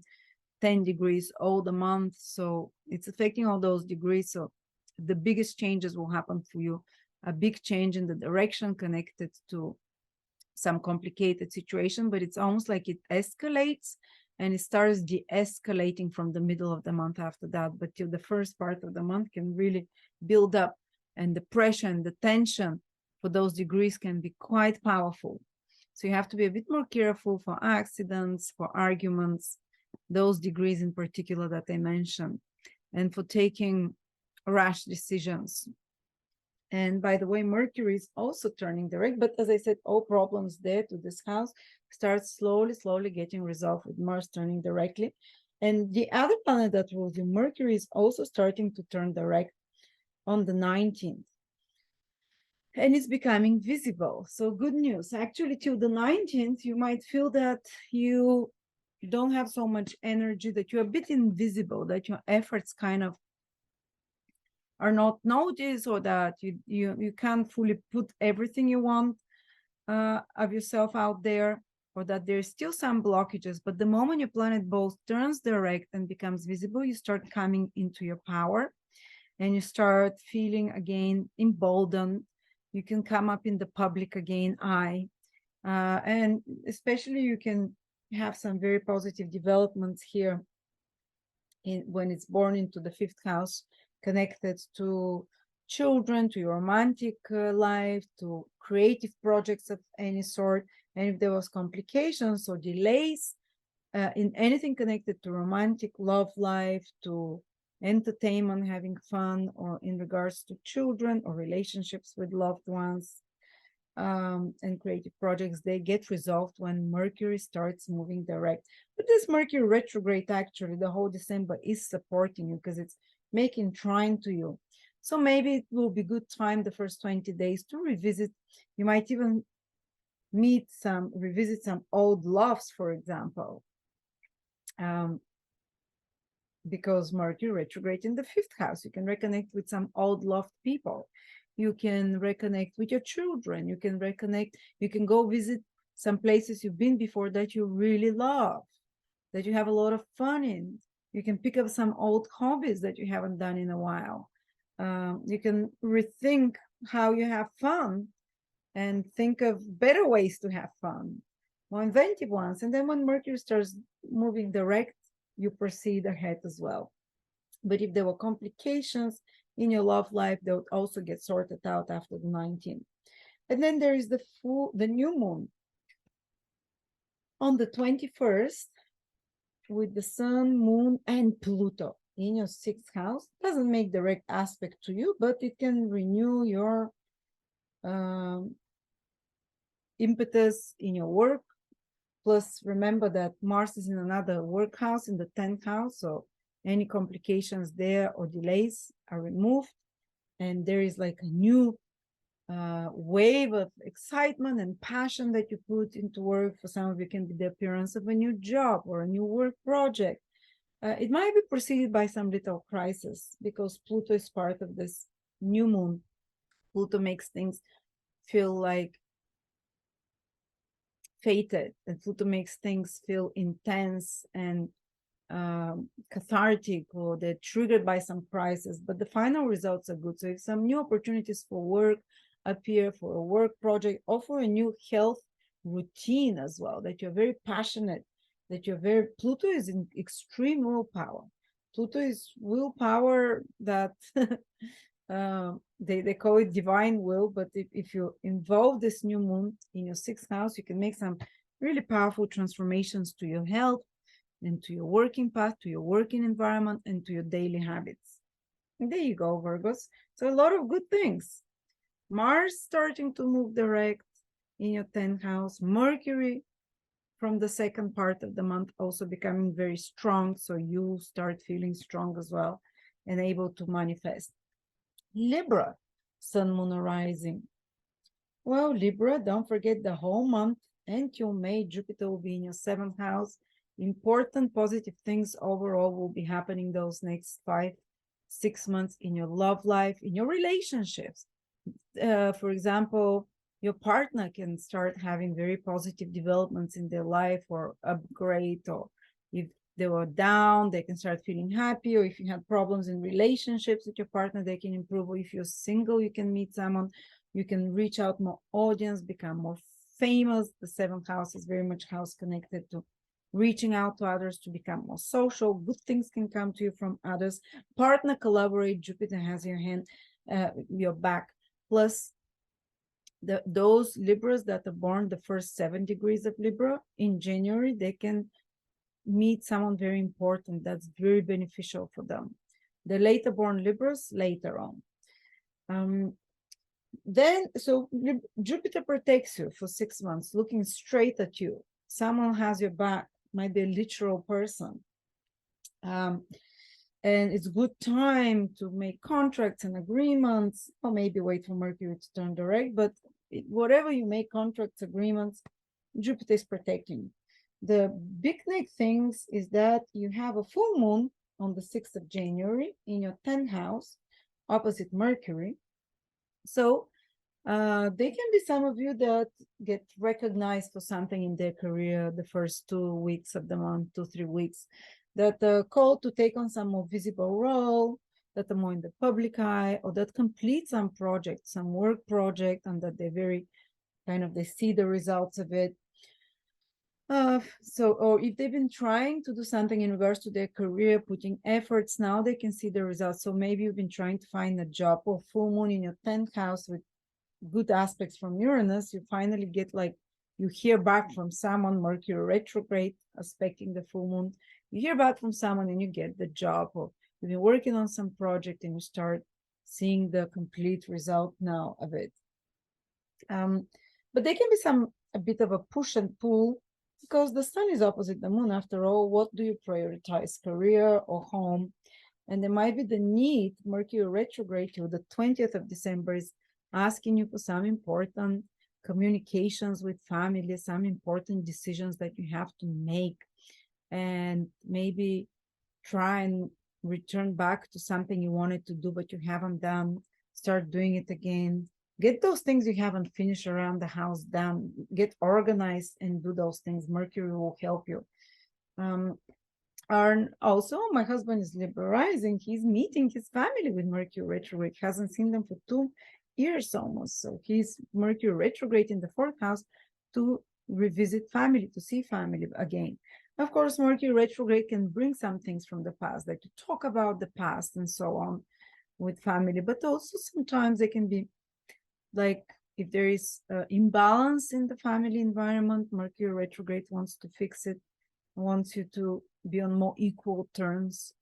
10 degrees all the month. So it's affecting all those degrees. So the biggest changes will happen for you. A big change in the direction connected to some complicated situation, but it's almost like it escalates and it starts de-escalating from the middle of the month after that. But till the first part of the month can really build up, and the pressure and the tension for those degrees can be quite powerful. So you have to be a bit more careful for accidents, for arguments, those degrees in particular that I mentioned, and for taking rash decisions. And by the way, Mercury is also turning direct, but as I said, all problems there to this house start slowly getting resolved with Mars turning directly. And the other planet that rules you, Mercury, is also starting to turn direct on the 19th. And it's becoming visible. So good news. Actually, till the 19th, you might feel that you don't have so much energy, that you're a bit invisible, that your efforts kind of are not noticed, or that you can't fully put everything you want of yourself out there, or that there's still some blockages. But the moment your planet both turns direct and becomes visible, you start coming into your power, and you start feeling again emboldened. You can come up in the public again eye, and especially you can have some very positive developments here when it's born into the 5th house, connected to children, to your romantic life, to creative projects of any sort. And if there was complications or delays in anything connected to romantic love life, to entertainment, having fun, or in regards to children or relationships with loved ones, and creative projects, they get resolved when Mercury starts moving direct. But this Mercury retrograde, actually, the whole December is supporting you because it's making trine to you. So maybe it will be good time the first 20 days to revisit. You might even revisit some old loves, for example, because Mercury retrograde in the 5th house. You can reconnect with some old loved people. You can reconnect with your children. You can reconnect. You can go visit some places you've been before that you really love, that you have a lot of fun in. You can pick up some old hobbies that you haven't done in a while. You can rethink how you have fun and think of better ways to have fun, more inventive ones. And then when Mercury starts moving direct, you proceed ahead as well. But if there were complications in your love life, they would also get sorted out after the 19th. And then there is the new moon on the 21st with the sun, moon, and Pluto in your 6th house. Doesn't make direct aspect to you, but it can renew your impetus in your work. Plus, remember that Mars is in another work house, in the 10th house, so any complications there or delays are removed, and there is like a new wave of excitement and passion that you put into work. For some of you, can be the appearance of a new job or a new work project. It might be preceded by some little crisis, because Pluto is part of this new moon. Pluto makes things feel like fated, and Pluto makes things feel intense and cathartic, or they're triggered by some crisis, but the final results are good. So if some new opportunities for work appear, for a work project, or for a new health routine as well, that you're very passionate, that you're very, Pluto is in extreme willpower. Pluto is willpower that they call it divine will, but if you involve this new moon in your 6th house, you can make some really powerful transformations to your health, and to your working path, to your working environment, and to your daily habits. And there you go, Virgos. So a lot of good things. Mars starting to move direct in your 10th house. Mercury from the second part of the month also becoming very strong. So you start feeling strong as well and able to manifest. Libra, Sun, Moon, Rising. Well, Libra, don't forget the whole month until May, Jupiter will be in your 7th house. Important positive things overall will be happening those next 5-6 months in your love life, in your relationships. For example, your partner can start having very positive developments in their life, or upgrade, or if they were down, they can start feeling happy, or if you had problems in relationships with your partner, they can improve, or if you're single, you can meet someone, you can reach out more audience, become more famous. The 7th house is very much house connected to reaching out to others, to become more social. Good things can come to you from others. Partner, collaborate. Jupiter has your hand, your back. Plus, those Libras that are born the first 7 degrees of Libra in January, they can meet someone very important that's very beneficial for them. The later born Libras later on. So Jupiter protects you for 6 months, looking straight at you. Someone has your back, might be a literal person. And it's a good time to make contracts and agreements, or maybe wait for Mercury to turn direct, but whatever you make contracts, agreements, Jupiter is protecting. The big things is that you have a full moon on the 6th of January in your 10th house, opposite Mercury. So they can be some of you that get recognized for something in their career the first 2 weeks of the month, 2-3 weeks, that are called to take on some more visible role, that are more in the public eye, or that complete some project, some work project, and that they're very they see the results of it. Or if they've been trying to do something in regards to their career, putting efforts, now they can see the results. So maybe you've been trying to find a job, or full moon in your 10th house with good aspects from Uranus, you finally get you hear back from someone. Mercury retrograde aspecting the full moon, you hear back from someone and you get the job, or you've been working on some project and you start seeing the complete result now of it. But there can be a bit of a push and pull, because the sun is opposite the moon. After all, what do you prioritize, career or home? And there might be the need, Mercury retrograde till the 20th of December is asking you for some important communications with family, some important decisions that you have to make, and maybe try and return back to something you wanted to do but you haven't done. Start doing it again. Get those things you haven't finished around the house done. Get organized and do those things. Mercury will help you. And also, my husband is Libra rising. He's meeting his family with Mercury retrograde. Hasn't seen them for 2 years almost. So he's Mercury retrograde in the 4th house to revisit family, to see family again. Of course, Mercury retrograde can bring some things from the past, like to talk about the past and so on with family. But also sometimes they can be like, if there is imbalance in the family environment, Mercury retrograde wants to fix it, wants you to be on more equal terms,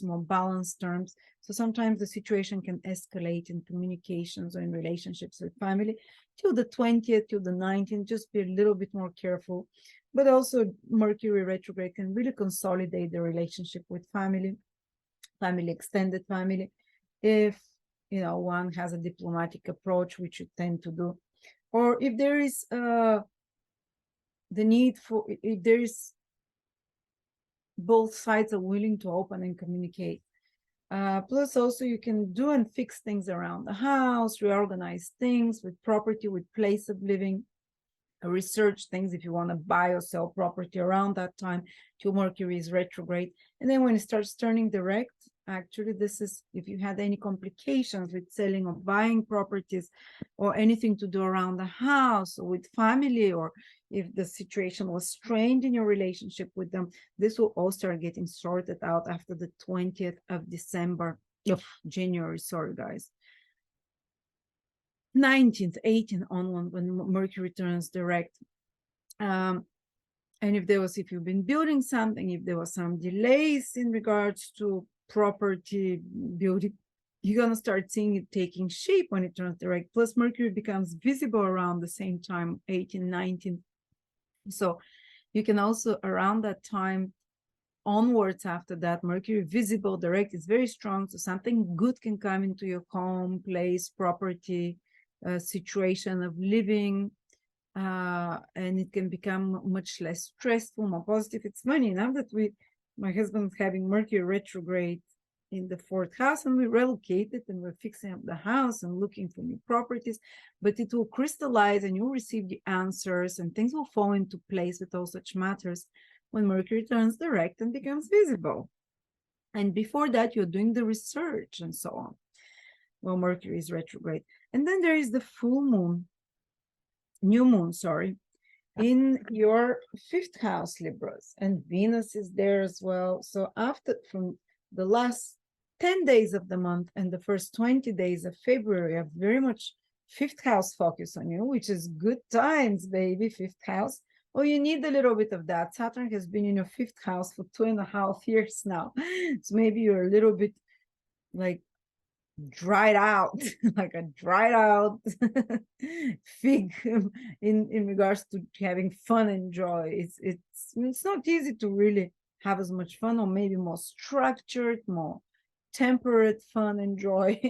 more balanced terms. So sometimes the situation can escalate in communications or in relationships with family till the 20th, till the 19th. Just be a little bit more careful. But also Mercury retrograde can really consolidate the relationship with family, extended family, if one has a diplomatic approach, which you tend to do, or if there is the need for, if there is both sides are willing to open and communicate. Plus also you can do and fix things around the house, reorganize things with property, with place of living, research things if you want to buy or sell property around that time till Mercury is retrograde. And then when it starts turning direct, actually this is if you had any complications with selling or buying properties or anything to do around the house or with family, or if the situation was strained in your relationship with them, this will all start getting sorted out after the 20th of December, of January, sorry guys. 19th, 18th onward, when Mercury turns direct. And if you've been building something, if there was some delays in regards to property building, you're going to start seeing it taking shape when it turns direct. Plus Mercury becomes visible around the same time, 18, 19. So you can also, around that time onwards after that, Mercury visible direct is very strong. So something good can come into your home, place, property, situation of living, and it can become much less stressful, more positive. It's funny enough that my husband's having Mercury retrograde in the 4th house, and we relocated and we're fixing up the house and looking for new properties, but it will crystallize and you'll receive the answers and things will fall into place with all such matters when Mercury turns direct and becomes visible. And before that, you're doing the research and so on. Well, Mercury is retrograde. And then there is the new moon, sorry, in your 5th house, Libras, and Venus is there as well. So from the last 10 days of the month and the first 20 days of February, have very much 5th house focus on you, which is good times, baby, 5th house. Oh, you need a little bit of that. Saturn has been in your 5th house for 2.5 years now. So maybe you're a little bit like dried out, like a dried out fig in regards to having fun and joy. It's not easy to really have as much fun, or maybe more structured, more temperate fun and joy.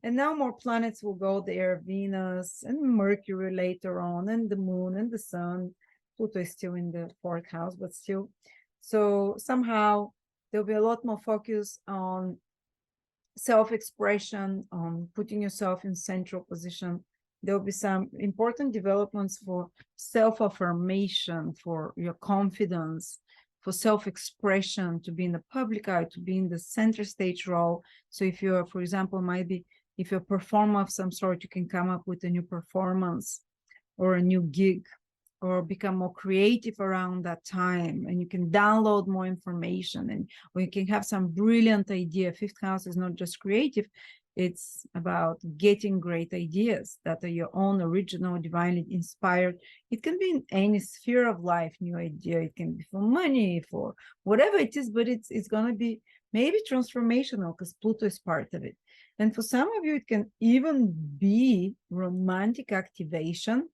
And now more planets will go there, Venus and Mercury later on, and the moon and the sun. Pluto is still in the 4th house, but still. So somehow there'll be a lot more focus on self-expression, on putting yourself in central position. There will be some important developments for self-affirmation, for your confidence, for self-expression, to be in the public eye, to be in the center stage role. So if you're, for example, if you're a performer of some sort, you can come up with a new performance or a new gig, or become more creative around that time, and you can download more information, or you can have some brilliant idea. 5th house is not just creative, it's about getting great ideas that are your own original, divinely inspired. It can be in any sphere of life, new idea. It can be for money, for whatever it is, but it's going to be maybe transformational because Pluto is part of it. And for some of you, it can even be romantic activation.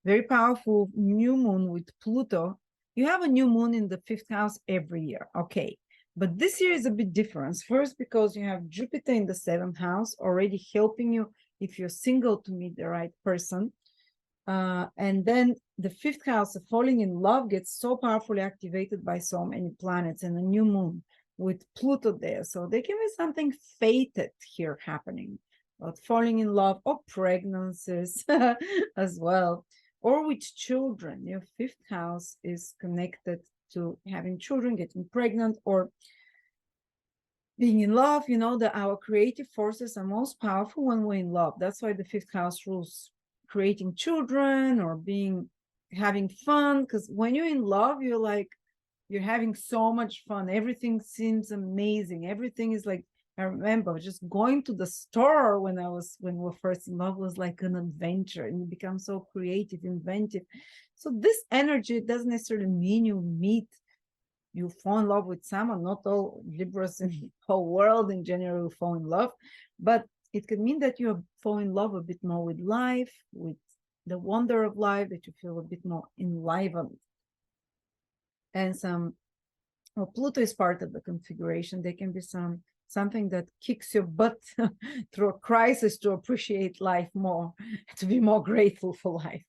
Very powerful new moon with Pluto. You have a new moon in the 5th house every year, okay, But this year is a bit different. First, because you have Jupiter in the 7th house already helping you if you're single to meet the right person. And then the 5th house of falling in love gets so powerfully activated by so many planets and a new moon with Pluto there. So there can be something fated here happening, about falling in love or pregnancies as well, or with children. Your 5th house is connected to having children, getting pregnant, or being in love. You know that our creative forces are most powerful when we're in love. That's why the 5th house rules creating children or having fun, because when you're in love, you're having so much fun. Everything seems amazing. Everything is like, I remember just going to the store when we were first in love was like an adventure, and you become so creative, inventive. So this energy doesn't necessarily mean you fall in love with someone. Not all Libras in the whole world in general will fall in love, but it could mean that you fall in love a bit more with life, with the wonder of life, that you feel a bit more enlivened. And Pluto is part of the configuration. There can be something that kicks your butt through a crisis to appreciate life more, to be more grateful for life.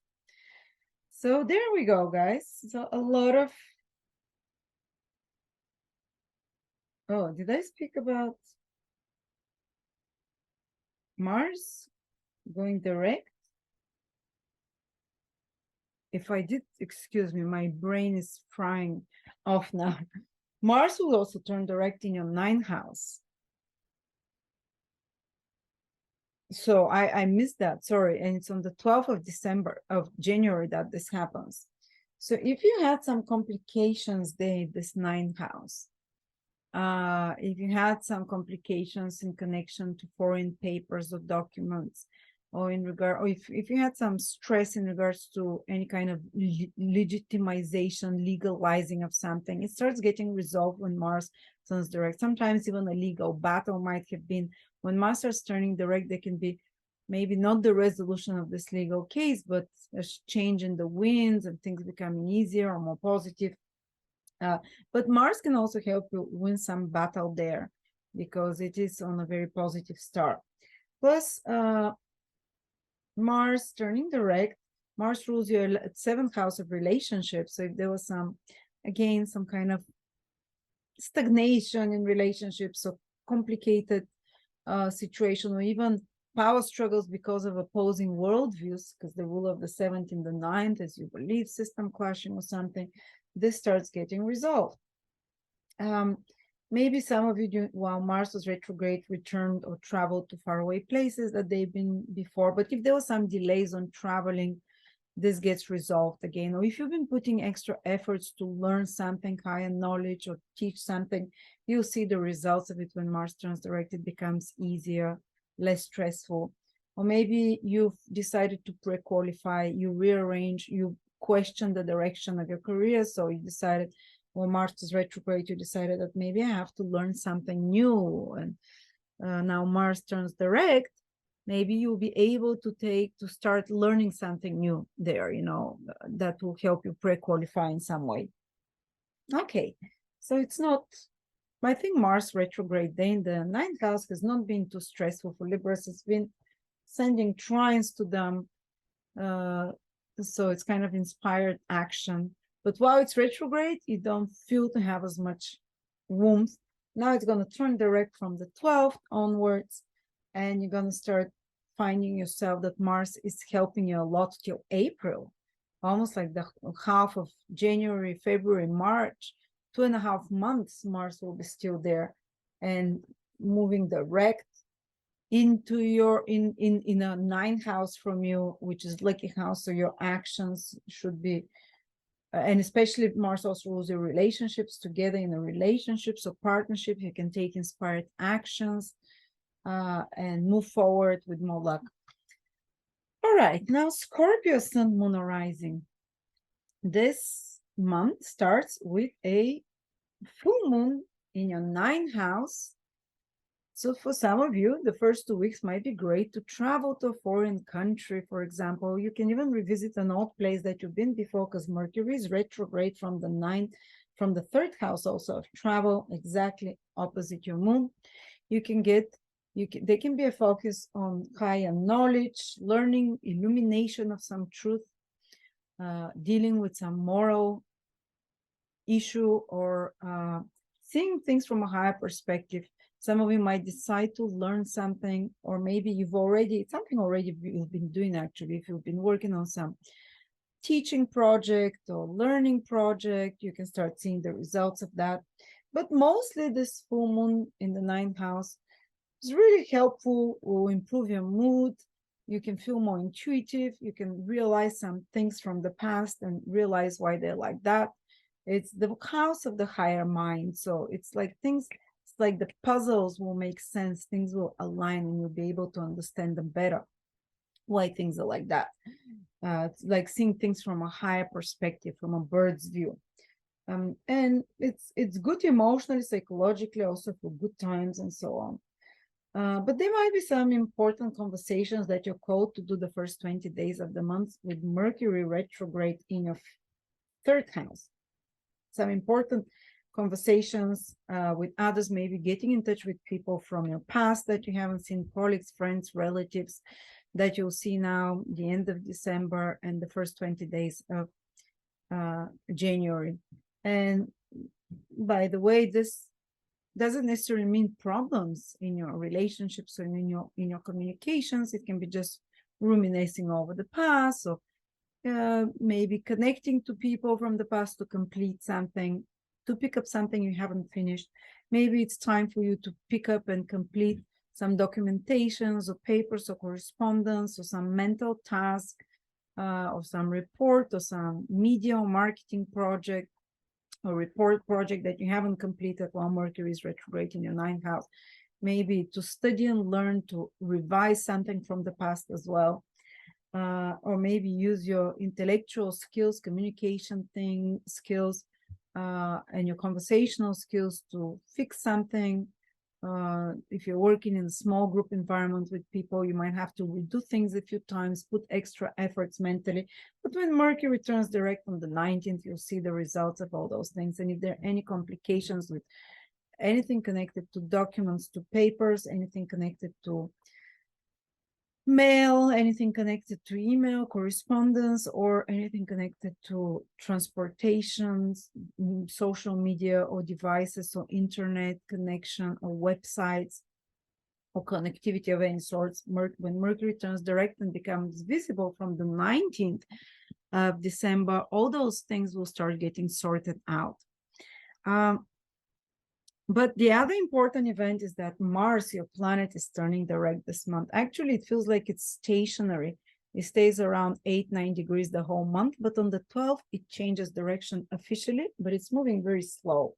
So there we go, guys. So a lot of... Oh, did I speak about Mars going direct? If I did, excuse me, my brain is frying off now. Mars will also turn direct in your 9th house. So I missed that, sorry. And it's on the 12th of January that this happens. So if you had some complications there, this 9th house, if you had some complications in connection to foreign papers or documents, or if you had some stress in regards to any kind of legitimization, legalizing of something, it starts getting resolved when Mars turns direct. Sometimes even a legal battle might have been, when Mars starts turning direct, there can be maybe not the resolution of this legal case, but a change in the winds and things becoming easier or more positive. But Mars can also help you win some battle there, because it is on a very positive start. Plus, Mars turning direct, Mars rules your 7th house of relationships. So if there was some kind of stagnation in relationships, or complicated situation, or even power struggles because of opposing worldviews, because the rule of the 7th in the 9th is your belief system clashing or something, this starts getting resolved. Maybe some of you, while Mars was retrograde, returned or traveled to faraway places that they've been before. But if there was some delays on traveling, this gets resolved again. Or if you've been putting extra efforts to learn something, higher knowledge, or teach something, you'll see the results of it when Mars turns direct. It becomes easier, less stressful. Or maybe you've decided to pre-qualify, you rearrange, you question the direction of your career. So you decided, when Mars is retrograde, you decided that maybe I have to learn something new. And now Mars turns direct, maybe you'll be able to start learning something new there, that will help you pre-qualify in some way. Okay, so it's not, I think Mars retrograde day in the 9th house has not been too stressful for Libras. It's been sending trines to them. So it's kind of inspired action. But while it's retrograde, you don't feel to have as much warmth. Now it's going to turn direct from the 12th onwards, and you're going to start finding yourself that Mars is helping you a lot till April, almost like the half of January, February, March, 2.5 months, Mars will be still there and moving direct into your in a 9th house from you, which is lucky house. So your actions should be, and especially if Mars also rules your relationships, together in a relationship, so partnership, you can take inspired actions and move forward with more luck. All right, now Scorpio, Sun, Moon, or Rising. This month starts with a full moon in your 9th house. So for some of you, the first 2 weeks might be great to travel to a foreign country, for example. You can even revisit an old place that you've been before, because Mercury is retrograde from the 9th, from the third house also of travel, exactly opposite your moon. You can get, they can be a focus on higher knowledge, learning, illumination of some truth, dealing with some moral issue, or seeing things from a higher perspective. Some of you might decide to learn something, or maybe you've already, something already you've been doing actually. If you've been working on some teaching project or learning project, you can start seeing the results of that. But mostly this full moon in the ninth house is really helpful, will improve your mood. You can feel more intuitive. You can realize some things from the past and realize why they're like that. It's the house of the higher mind. So it's like things, it's like the puzzles will make sense. Things will align and you'll be able to understand them better, why things are like that. It's like seeing things from a higher perspective, from a bird's view. And it's good emotionally, psychologically, also for good times and so on. But there might be some important conversations that you're called to do the first 20 days of the month with Mercury retrograde in your third house. Some important conversations with others, maybe getting in touch with people from your past that you haven't seen, colleagues, friends, relatives that you'll see now, the end of December and the first 20 days of January. And by the way, this doesn't necessarily mean problems in your relationships or in your communications. It can be just ruminating over the past, or maybe connecting to people from the past to complete something, to pick up something you haven't finished. Maybe it's time for you to pick up and complete some documentations or papers or correspondence or some mental task or some report or some media or marketing project or report project that you haven't completed while Mercury is retrograde in your ninth house. Maybe to study and learn, to revise something from the past as well. Or maybe use your intellectual skills, communication skills, and your conversational skills to fix something. If you're working in a small group environment with people, you might have to redo things a few times, put extra efforts mentally. But when Mercury turns direct on the 19th, you'll see the results of all those things. And if there are any complications with anything connected to documents, to papers, anything connected to mail, anything connected to email, correspondence, or anything connected to transportations, social media or devices, or internet connection or websites or connectivity of any sorts. When Mercury turns direct and becomes visible from the 19th of December, all those things will start getting sorted out. But the other important event is that Mars, your planet, is turning direct this month. Actually, it feels like it's stationary. It stays around 8-9 degrees the whole month, but on the 12th, it changes direction officially, but it's moving very slow.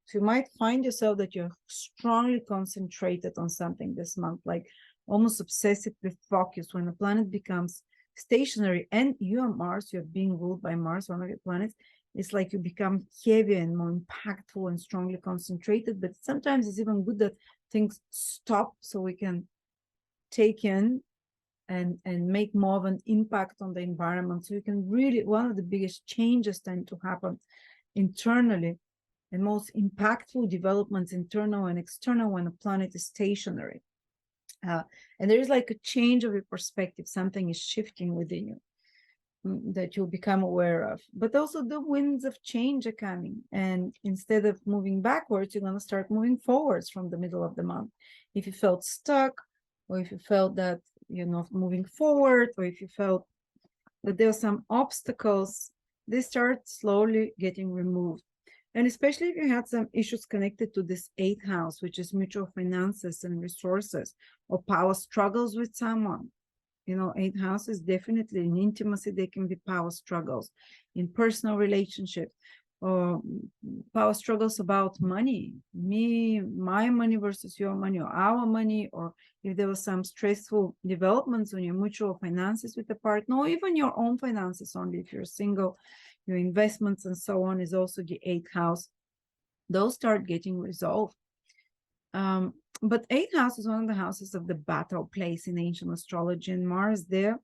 So you might find yourself that you're strongly concentrated on something this month, like almost obsessively focused. When the planet becomes stationary and you are Mars, you're being ruled by Mars, one of your planets, it's like you become heavier and more impactful and strongly concentrated. But sometimes it's even good that things stop so we can take in and make more of an impact on the environment. So you can really, one of the biggest changes tend to happen internally, and most impactful developments, internal and external, when a planet is stationary. And there is like a change of your perspective. Something is shifting within you that you'll become aware of. But also the winds of change are coming, and instead of moving backwards, you're going to start moving forwards from the middle of the month. If you felt stuck, or if you felt that you're not moving forward, or if you felt that there are some obstacles, they start slowly getting removed. And especially if you had some issues connected to this 8th house, which is mutual finances and resources, or power struggles with someone. You know, 8th house is definitely in intimacy. There can be power struggles in personal relationships, or power struggles about money, my money versus your money, or our money, or if there was some stressful developments on your mutual finances with a partner, or even your own finances only if you're single, your investments and so on, is also the 8th house. Those start getting resolved. But 8th house is one of the houses of the battle place in ancient astrology, and Mars there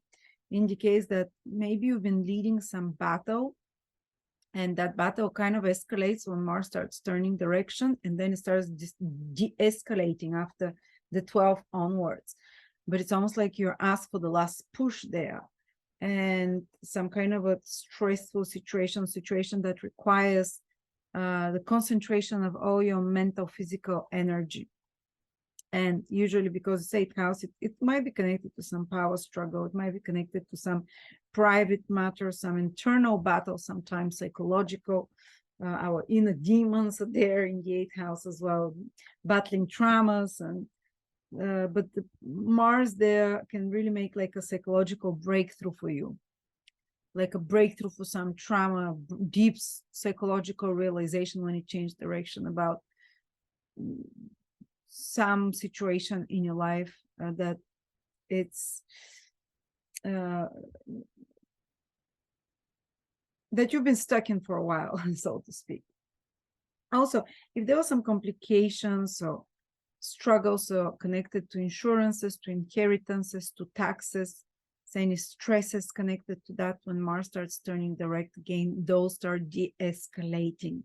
indicates that maybe you've been leading some battle And that battle kind of escalates when Mars starts turning direction, and then it starts de-escalating after the 12th onwards. But it's almost like you're asked for the last push there, and some kind of a stressful situation that requires the concentration of all your mental, physical energy. And usually, because it's 8th house, it might be connected to some power struggle. It might be connected to some private matter, some internal battle, sometimes psychological. Our inner demons are there in the 8th house as well, battling traumas. And but the Mars there can really make like a psychological breakthrough for you, like a breakthrough for some trauma, deep psychological realization when it changed direction about some situation in your life that it's that you've been stuck in for a while, so to speak. Also, if there were some complications or struggles connected to insurances, to inheritances, to taxes, so any stresses connected to that, when Mars starts turning direct again, those start de-escalating.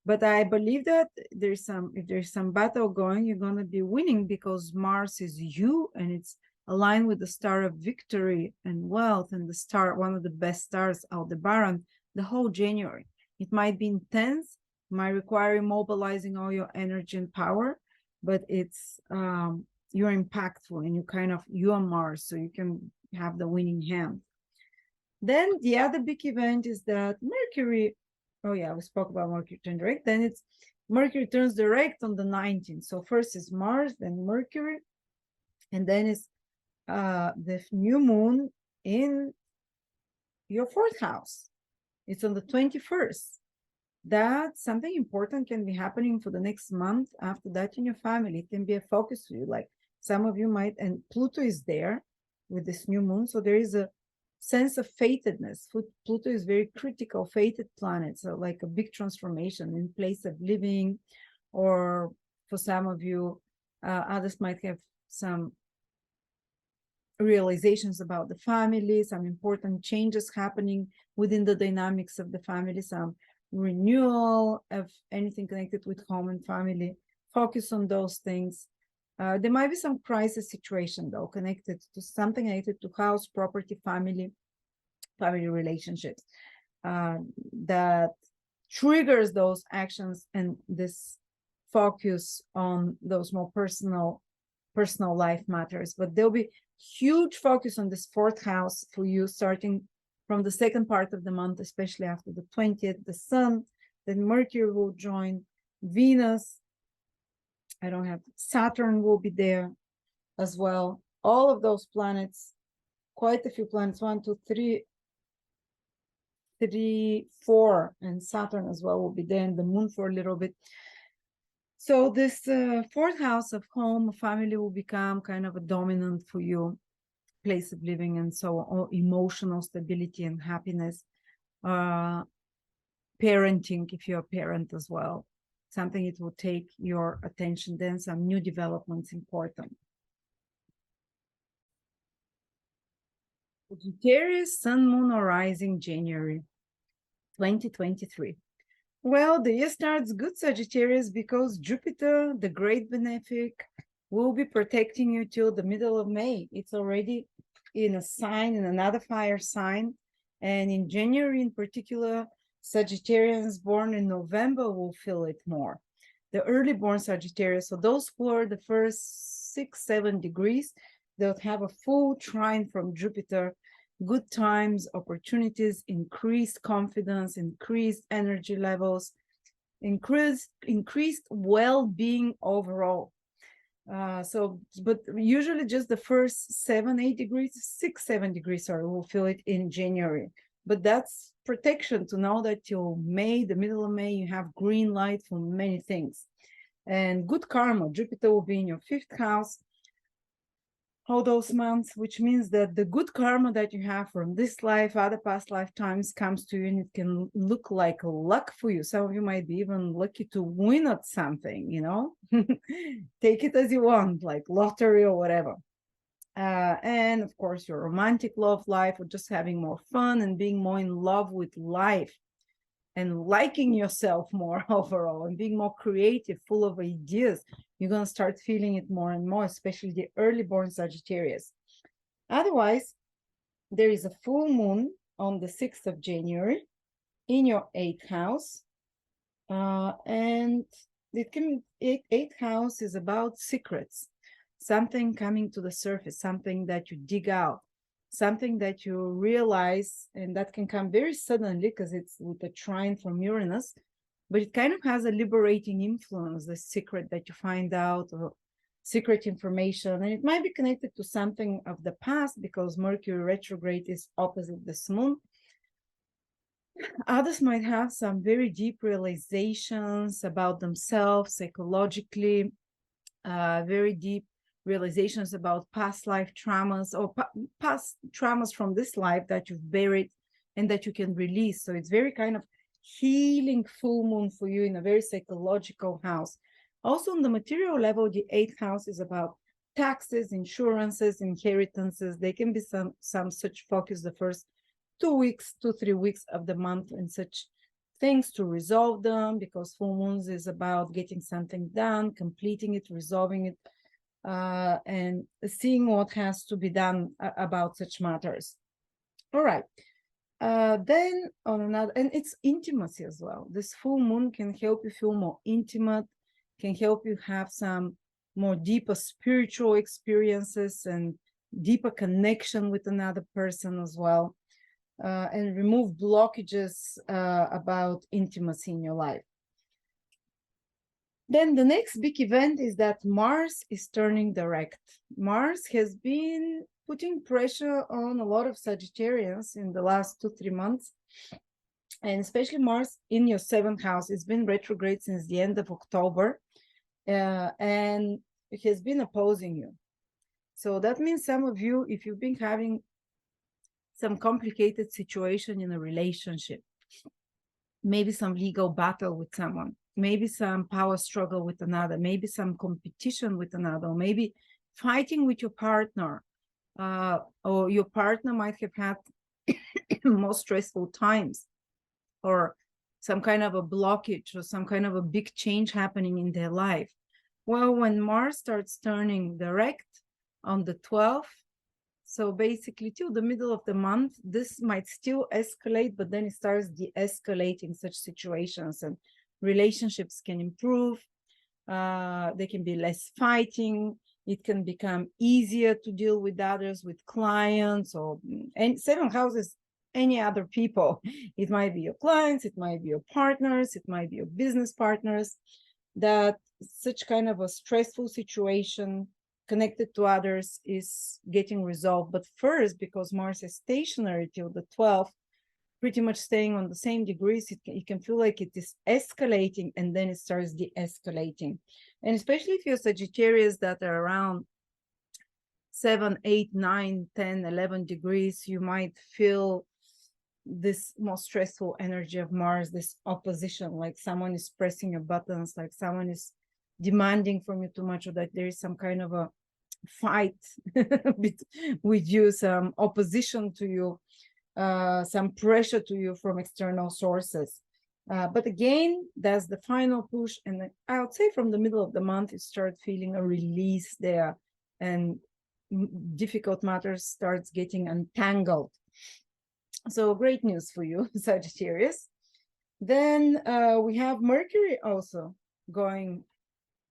But I believe that if there's some battle going, you're going to be winning, because Mars is you, and it's aligned with the star of victory and wealth, and the star, one of the best stars, Aldebaran, the whole January. It might be intense, might require mobilizing all your energy and power, but it's you're impactful, and you are Mars, so you can have the winning hand. Then the other big event is that Mercury, oh yeah, we spoke about Mercury turn direct. Then it's Mercury turns direct on the 19th. So first is Mars, then Mercury, and then it's the new moon in your 4th house. It's on the 21st. That something important can be happening for the next month after that in your family. It can be a focus for you. Like some of you might, and Pluto is there with this new moon. So there is a sense of fatedness. Pluto is very critical, fated planet. So like a big transformation in place of living, or for some of you, others might have some realizations about the family, some important changes happening within the dynamics of the family, some renewal of anything connected with home and family. Focus on those things. There might be some crisis situation though, connected to something related to house, property, family relationships, that triggers those actions and this focus on those more personal life matters. But there'll be huge focus on this 4th house for you, starting from the second part of the month, especially after the 20th, the Sun, then Mercury will join, Venus, I don't have, Saturn will be there as well. All of those planets, quite a few planets, 1, 2, 3, 4, and Saturn as well will be there, and the moon for a little bit. So this 4th house of home, family will become kind of a dominant for you, place of living, and so on, emotional stability and happiness. Parenting, if you're a parent as well, something it will take your attention. Then some new developments important. Sagittarius, Sun, Moon, or Rising, January 2023. Well, the year starts good, Sagittarius, because Jupiter, the great benefic, will be protecting you till the middle of May. It's already in a sign, in another fire sign. And in January in particular, Sagittarians born in November will feel it more. The early born Sagittarius, so those who are the first 6-7 degrees, they'll have a full trine from Jupiter. Good times, opportunities, increased confidence, increased energy levels, increased well-being overall. But usually just the first 7-8 degrees, 6-7 degrees, sorry, we'll feel it in January. But that's protection to know that till May, the middle of May, you have green light for many things. And good karma, Jupiter will be in your 5th house all those months, which means that the good karma that you have from this life, other past lifetimes, comes to you, and it can look like luck for you. Some of you might be even lucky to win at something, you know. Take it as you want, like lottery or whatever. And of course, your romantic love life, or just having more fun and being more in love with life. and liking yourself more overall and being more creative, full of ideas, you're going to start feeling it more and more, especially the early born Sagittarius. Otherwise, there is a full moon on the 6th of January in your 8th house. And eighth house is about secrets, something coming to the surface, something that you dig out, something that you realize, and that can come very suddenly because it's with a trine from Uranus, but it kind of has a liberating influence, the secret that you find out, or secret information, and it might be connected to something of the past because Mercury retrograde is opposite this moon. Others might have some very deep realizations about themselves psychologically, very deep realizations about past life traumas or past traumas from this life that you've buried and that you can release. So it's very kind of healing full moon for you in a very psychological house. Also on the material level, the 8th house is about taxes, insurances, inheritances. There can be some such focus the first 2-3 weeks of the month and such things to resolve them, because full moons is about getting something done, completing it, resolving it, and seeing what has to be done about such matters. All right. Then on another, and it's intimacy as well. This full moon can help you feel more intimate, can help you have some more deeper spiritual experiences and deeper connection with another person as well. And remove blockages about intimacy in your life. Then the next big event is that Mars is turning direct. Mars has been putting pressure on a lot of Sagittarians in the last 2-3 months. And especially Mars in your 7th house. It's been retrograde since the end of October. And it has been opposing you. So that means some of you, if you've been having some complicated situation in a relationship, maybe some legal battle with someone, maybe some power struggle with another, maybe some competition with another, or maybe fighting with your partner, or your partner might have had more stressful times, or some kind of a blockage or some kind of a big change happening in their life. Well, when Mars starts turning direct on the 12th, so basically till the middle of the month, this might still escalate, but then it starts de-escalating such situations, and relationships can improve. There can be less fighting. It can become easier to deal with others, with clients, or and 7th house is any other people. It might be your clients, it might be your partners, it might be your business partners, that such kind of a stressful situation connected to others is getting resolved. But first, because Mars is stationary till the 12th, pretty much staying on the same degrees, it can feel like it is escalating, and then it starts de-escalating. And especially if you're Sagittarius that are around 7, 8, 9, 10, 11 degrees, you might feel this more stressful energy of Mars, this opposition, like someone is pressing your buttons, like someone is demanding from you too much, or that there is some kind of a fight with you, some opposition to you, some pressure to you from external sources. But again, that's the final push. And I would say from the middle of the month, you start feeling a release there, and difficult matters starts getting untangled. So great news for you, Sagittarius. Then we have Mercury also going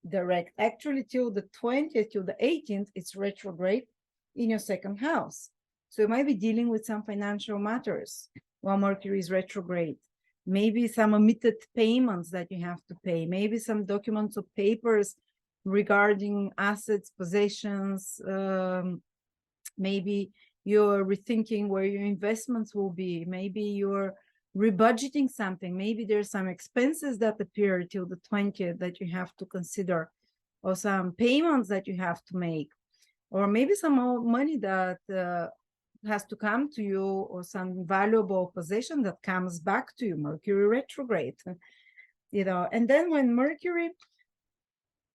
direct, actually till the 20th, till the 18th, it's retrograde in your 2nd house. So you might be dealing with some financial matters while Mercury is retrograde. Maybe some omitted payments that you have to pay, maybe some documents or papers regarding assets, possessions, maybe you're rethinking where your investments will be, maybe you're rebudgeting something, maybe there's some expenses that appear till the 20th that you have to consider, or some payments that you have to make, or maybe some more money that has to come to you, or some valuable possession that comes back to you, Mercury retrograde, you know. And then when Mercury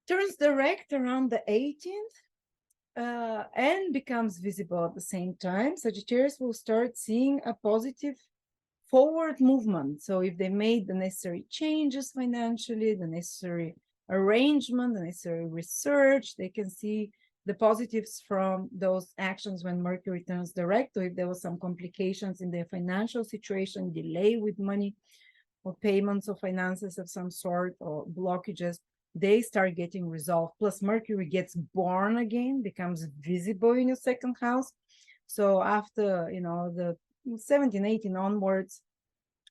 turns direct around the 18th and becomes visible at the same time, Sagittarius will start seeing a positive forward movement. So if they made the necessary changes financially, the necessary arrangement, the necessary research, they can see the positives from those actions when Mercury turns direct, or if there was some complications in their financial situation, delay with money or payments or finances of some sort, or blockages, they start getting resolved. Plus Mercury gets born again, becomes visible in your second house. So after, you know, the 17, 18 onwards,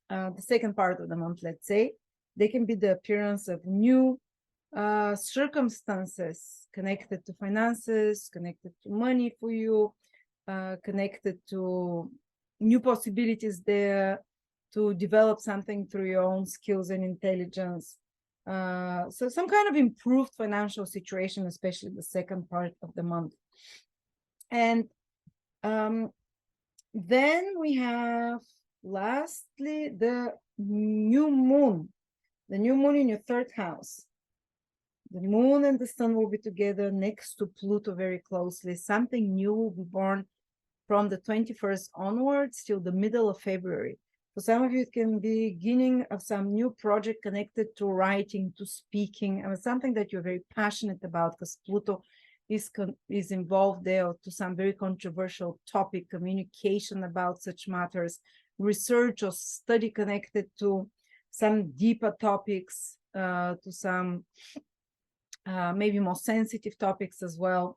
the second part of the month, let's say, they can be the appearance of new circumstances connected to finances, connected to money for you, connected to new possibilities there, to develop something through your own skills and intelligence. So some kind of improved financial situation, especially the second part of the month. And then we have, lastly, the new moon. The new moon in your third house. The moon and the sun will be together next to Pluto very closely. Something new will be born from the 21st onwards till the middle of February. For some of you, it can be beginning of some new project connected to writing, to speaking, and something that you're very passionate about, because Pluto is involved there, to some very controversial topic, communication about such matters, research or study connected to some deeper topics, to some maybe more sensitive topics as well.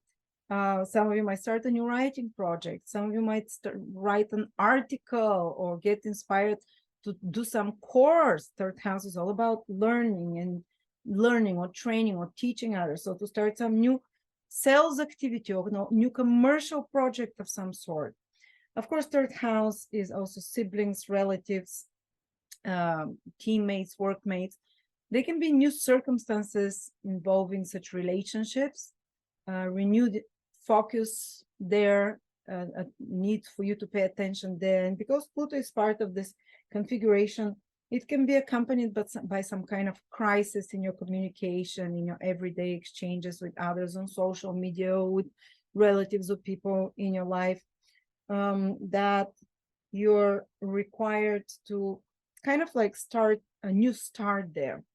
Some of you might start a new writing project. Some of you might write an article or get inspired to do some course. Third house is all about learning or training or teaching others. So to start some new sales activity or new commercial project of some sort. Of course, third house is also siblings, relatives, teammates, workmates. There can be new circumstances involving such relationships, renewed focus there, a need for you to pay attention there. And because Pluto is part of this configuration, it can be accompanied by some kind of crisis in your communication, in your everyday exchanges with others on social media, or with relatives or people in your life, that you're required to kind of like start a new start there.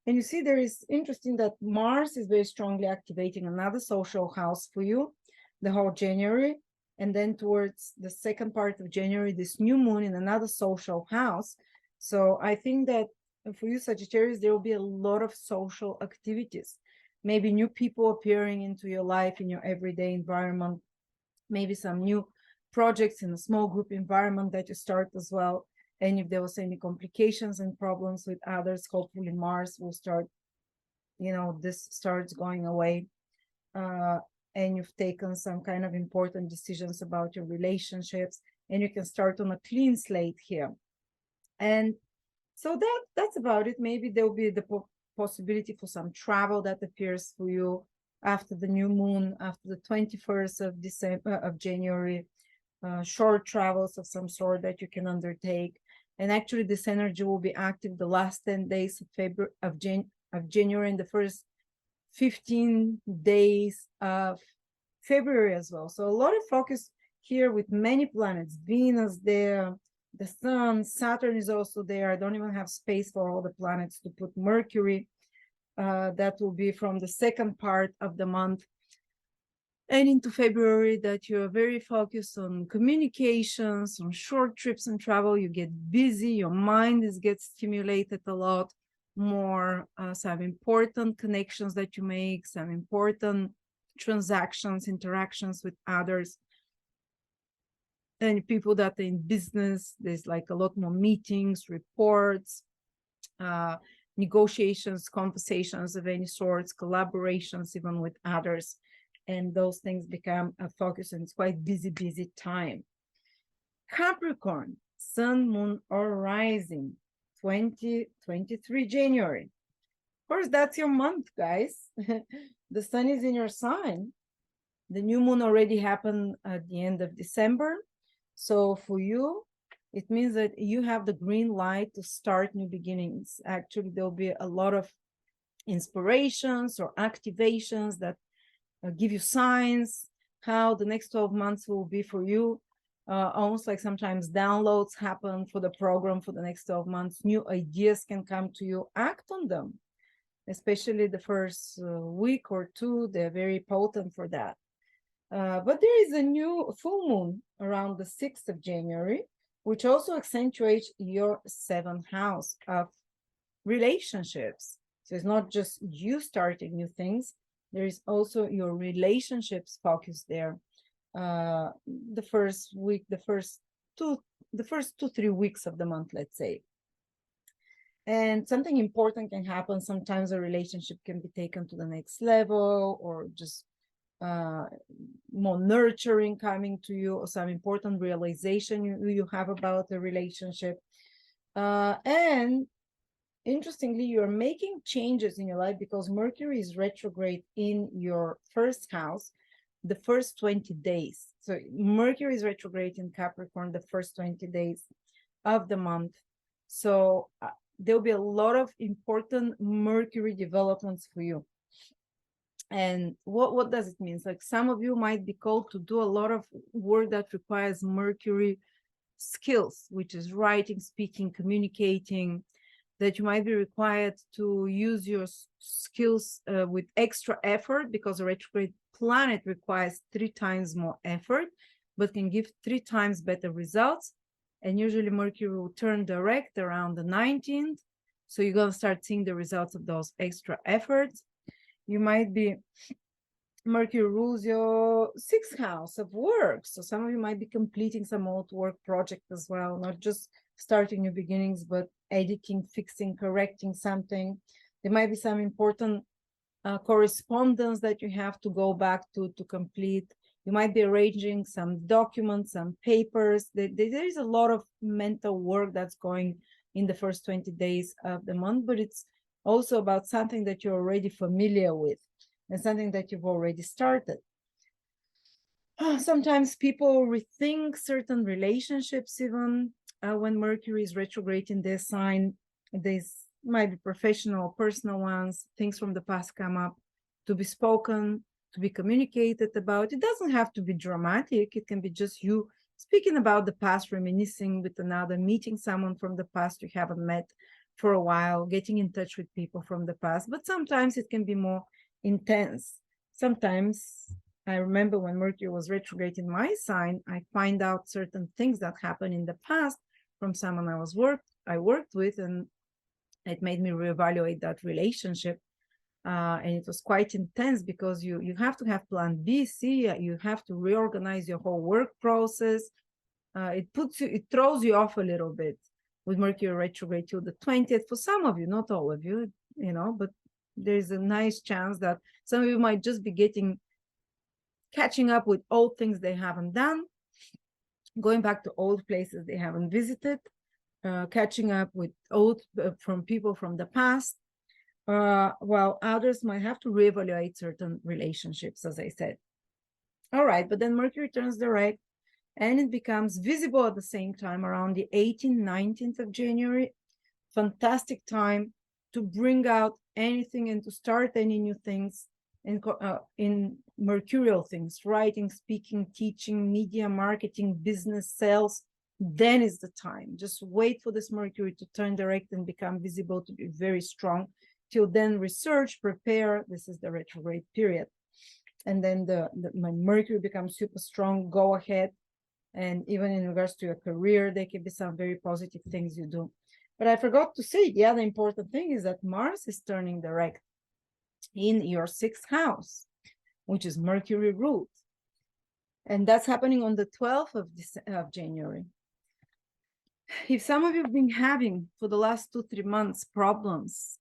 And you see, there is interesting that Mars is very strongly activating another social house for you the whole January. And then towards the second part of January, this new moon in another social house. So I think that for you, Sagittarius, there will be a lot of social activities, maybe new people appearing into your life in your everyday environment, maybe some new projects in a small group environment that you start as well. And if there was any complications and problems with others, hopefully Mars will start, you know, this starts going away. And you've taken some kind of important decisions about your relationships, and you can start on a clean slate here. And so that's about it. Maybe there will be the possibility for some travel that appears for you after the new moon, after the 21st of December, of January, short travels of some sort that you can undertake. And actually, this energy will be active the last 10 days of February, of January, and the first 15 days of February as well. So a lot of focus here with many planets. Venus there, the Sun, Saturn is also there. I don't even have space for all the planets to put. Mercury, that will be from the second part of the month and into February, that you're very focused on communications, on short trips and travel. You get busy, your mind gets stimulated a lot more, some important connections that you make, some important transactions, interactions with others. And people that are in business, there's like a lot more meetings, reports, negotiations, conversations of any sorts, collaborations even with others. And those things become a focus, and it's quite busy time. Capricorn, Sun, Moon, or Rising, 2023 January. Of course, that's your month, guys. The Sun is in your sign. The new moon already happened at the end of December. So for you, it means that you have the green light to start new beginnings. Actually, there'll be a lot of inspirations or activations that give you signs how the next 12 months will be for you. almost like sometimes downloads happen for the program for the next 12 months. New ideas can come to you. Act on them, especially the first week or two. They're very potent for that. But there is a new full moon around the 6th of January, which also accentuates your 7th house of relationships. So it's not just you starting new things, there is also your relationships focus there. The first week, the first 3 weeks of the month, let's say. And something important can happen. Sometimes a relationship can be taken to the next level, or just more nurturing coming to you, or some important realization you have about the relationship. And interestingly, you're making changes in your life because Mercury is retrograde in your first house the first 20 days. So Mercury is retrograde in Capricorn the first 20 days of the month. So there'll be a lot of important Mercury developments for you. And what does it mean? It's like some of you might be called to do a lot of work that requires Mercury skills, which is writing, speaking, communicating, that you might be required to use your skills with extra effort, because a retrograde planet requires 3 times more effort, but can give 3 times better results. And usually Mercury will turn direct around the 19th. So you're going to start seeing the results of those extra efforts. You might be, Mercury rules your 6th house of work. So some of you might be completing some old work project as well, not just starting new beginnings, but editing, fixing, correcting something. There might be some important correspondence that you have to go back to complete. You might be arranging some documents, some papers. There is a lot of mental work that's going in the first 20 days of the month, but it's also about something that you're already familiar with and something that you've already started. Sometimes people rethink certain relationships even when Mercury is retrograde in their sign. These might be professional, personal ones. Things from the past come up to be spoken, to be communicated about. It doesn't have to be dramatic. It can be just you speaking about the past, reminiscing with another, meeting someone from the past you haven't met for a while, getting in touch with people from the past. But sometimes it can be more intense. Sometimes, I remember when Mercury was retrograde in my sign, I find out certain things that happened in the past from someone I worked with, and it made me reevaluate that relationship. And it was quite intense because you have to have plan B, C, you have to reorganize your whole work process. It throws you off a little bit with Mercury retrograde till the 20th. For some of you, not all of you, but there's a nice chance that some of you might just be catching up with old things they haven't done, going back to old places they haven't visited, catching up with old from people from the past, while others might have to reevaluate certain relationships, as I said. All right, but then Mercury turns direct and it becomes visible at the same time around the 18th, 19th of January. Fantastic time to bring out anything and to start any new things in mercurial things, writing, speaking, teaching, media, marketing, business, sales. Then is the time. Just wait for this Mercury to turn direct and become visible, to be very strong. Till then, research, prepare. This is the retrograde period. And then when Mercury becomes super strong, go ahead. And even in regards to your career, there can be some very positive things you do. But I forgot to say, the other important thing is that Mars is turning direct in your 6th house, which is Mercury ruled. And that's happening on the 12th of January. If some of you have been having for the last 2-3 months problems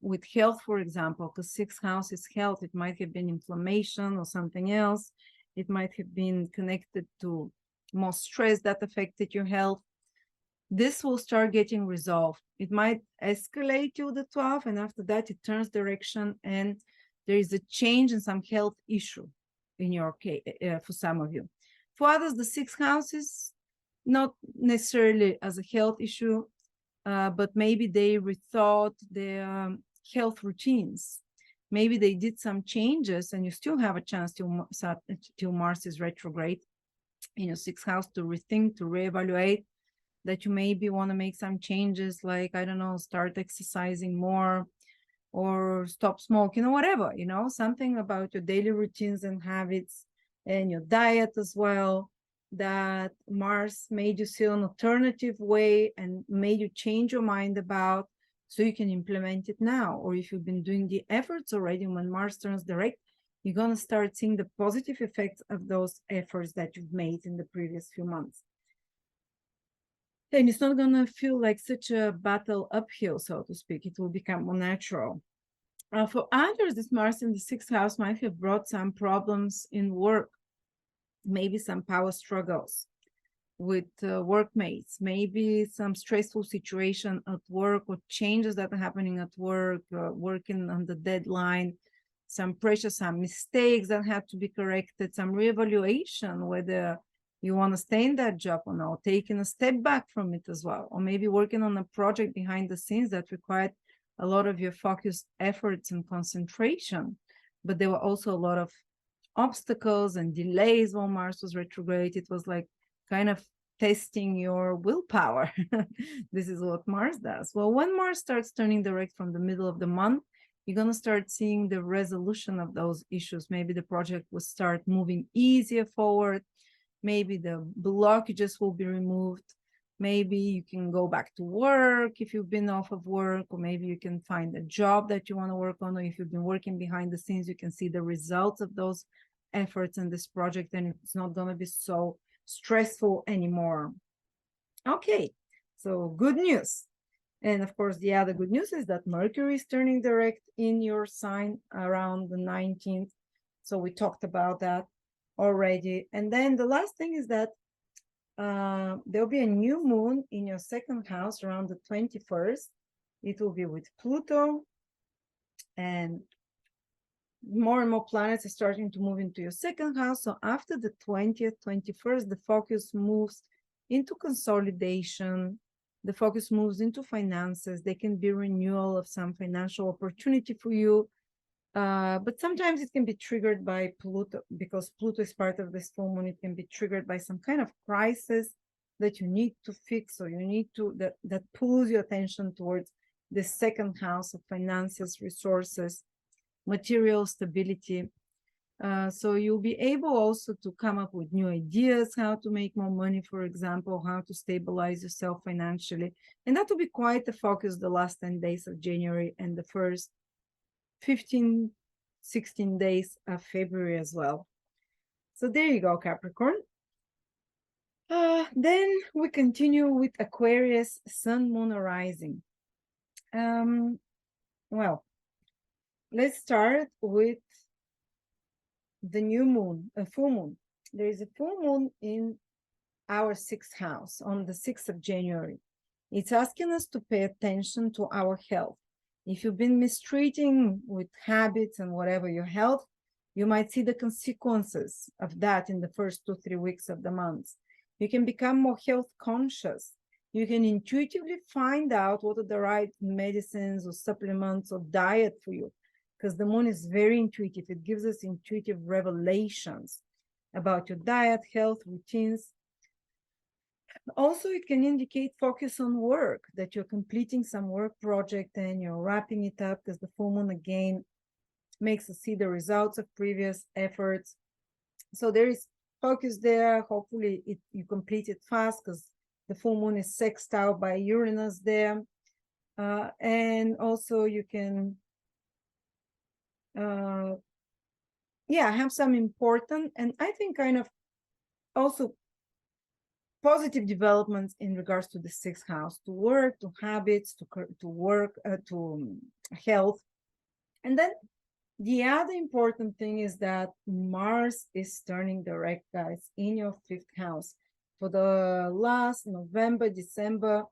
with health, for example, because 6th house is health, it might have been inflammation or something else. It might have been connected to more stress that affected your health. This will start getting resolved. It might escalate to the 12th, and after that it turns direction, and there is a change in some health issue in your case for some of you. For others, the 6th house is not necessarily as a health issue, but maybe they rethought their health routines. Maybe they did some changes, and you still have a chance till Mars is retrograde in your sixth house to rethink, to reevaluate, that you maybe want to make some changes, like, I don't know, start exercising more or stop smoking or whatever, something about your daily routines and habits and your diet as well, that Mars made you see an alternative way and made you change your mind about, so you can implement it now. Or if you've been doing the efforts already, when Mars turns direct, you're going to start seeing the positive effects of those efforts that you've made in the previous few months. And it's not going to feel like such a battle uphill, so to speak. It will become more natural. For others, this Mars in the sixth house might have brought some problems in work, maybe some power struggles with workmates, maybe some stressful situation at work, or changes that are happening at work, working on the deadline, some pressure, some mistakes that have to be corrected, some reevaluation whether you want to stay in that job or not, taking a step back from it as well, or maybe working on a project behind the scenes that required a lot of your focused efforts and concentration. But there were also a lot of obstacles and delays while Mars was retrograde. It was like kind of testing your willpower. This is what Mars does. Well, when Mars starts turning direct from the middle of the month, you're going to start seeing the resolution of those issues. Maybe the project will start moving easier forward. Maybe the blockages will be removed. Maybe you can go back to work if you've been off of work, or maybe you can find a job that you want to work on, or if you've been working behind the scenes, you can see the results of those efforts in this project, and it's not going to be so stressful anymore. Okay, so good news. And of course, the other good news is that Mercury is turning direct in your sign around the 19th. So we talked about that already. And then the last thing is that there'll be a new moon in your second house around the 21st. It will be with Pluto, and more planets are starting to move into your second house. So after the 20th, 21st, the focus moves into consolidation. The focus moves into finances. There can be renewal of some financial opportunity for you. But sometimes it can be triggered by Pluto, because Pluto is part of this full moon. It can be triggered by some kind of crisis that you need to fix, or you need to, that pulls your attention towards the second house of finances, resources, material stability. So you'll be able also to come up with new ideas, how to make more money, for example, how to stabilize yourself financially. And that will be quite the focus the last 10 days of January and the first 15, 16 days of February as well. So there you go, Capricorn. Then we continue with Aquarius, Sun, Moon, Rising. Well, let's start with the new moon, a full moon. There is a full moon in our sixth house on the 6th of January. It's asking us to pay attention to our health. If you've been mistreating with habits and whatever your health, you might see the consequences of that in the first 2-3 weeks of the month. You can become more health conscious. You can intuitively find out what are the right medicines or supplements or diet for you, because the moon is very intuitive. It gives us intuitive revelations about your diet, health, routines. Also, it can indicate focus on work, that you're completing some work project and you're wrapping it up, because the full moon again makes us see the results of previous efforts. So there is focus there. Hopefully you complete it fast, because the full moon is sextile by Uranus there. And also you can have some important, and I think kind of also positive developments in regards to the sixth house, to work, to habits, to work, to health. And then the other important thing is that Mars is turning direct, guys, in your fifth house for the last November, December.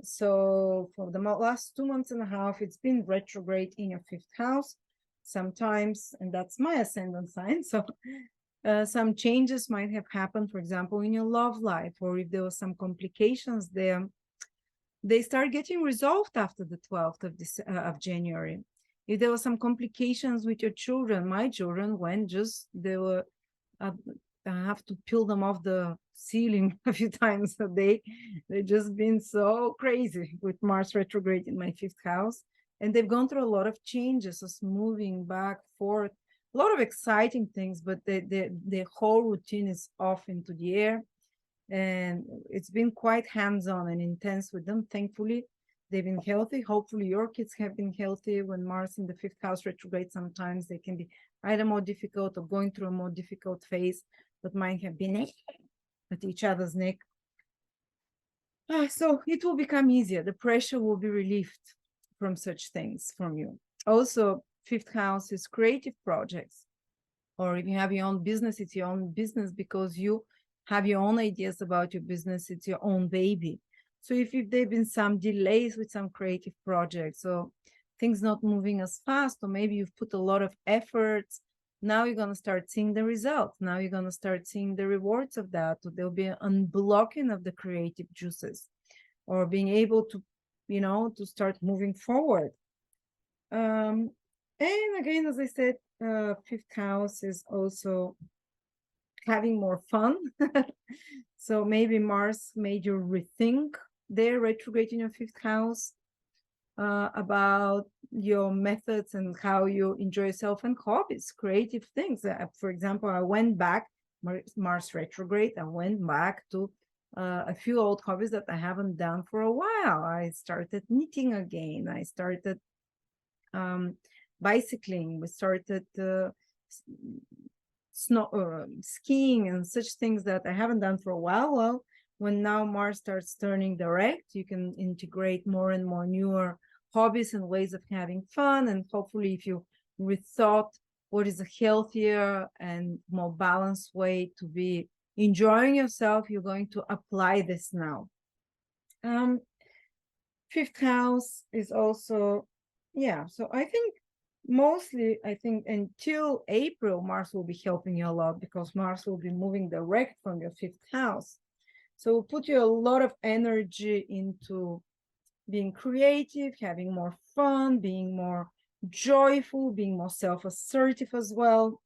So for the last 2.5 months, it's been retrograde in your fifth house sometimes, and that's my ascendant sign. So some changes might have happened, for example, in your love life, or if there were some complications there, they start getting resolved after the 12th of January. If there were some complications with your children, my children, when just they were I have to peel them off the ceiling a few times a day. They've just been so crazy with Mars retrograde in my 5th house. And they've gone through a lot of changes, just moving back, forth, a lot of exciting things, but the whole routine is off into the air. And it's been quite hands-on and intense with them. Thankfully, they've been healthy. Hopefully your kids have been healthy. When Mars in the 5th house retrograde, sometimes they can be either more difficult or going through a more difficult phase, but mine have been at each other's neck. So it will become easier. The pressure will be relieved from such things from you. Also, 5th house is creative projects, or if you have your own business, it's your own business because you have your own ideas about your business. It's your own baby. So if there've been some delays with some creative projects, or things not moving as fast, or maybe you've put a lot of efforts, now you're going to start seeing the results. Now you're going to start seeing the rewards of that. There'll be an unblocking of the creative juices, or being able to, to start moving forward. And again, as I said, 5th house is also having more fun. So maybe Mars made you rethink their retrograde in your 5th house about your methods and how you enjoy yourself and hobbies, creative things. For example, I went back, Mars retrograde, I went back to a few old hobbies that I haven't done for a while. I started knitting again. I started bicycling. We started skiing and such things that I haven't done for a while. Well, when now Mars starts turning direct, you can integrate more and more newer hobbies and ways of having fun. And hopefully, if you rethought what is a healthier and more balanced way to be enjoying yourself, you're going to apply this now. 5th house is also, so I think mostly, until April, Mars will be helping you a lot because Mars will be moving direct from your 5th house. So it'll put you a lot of energy into being creative, having more fun, being more joyful, being more self-assertive as well,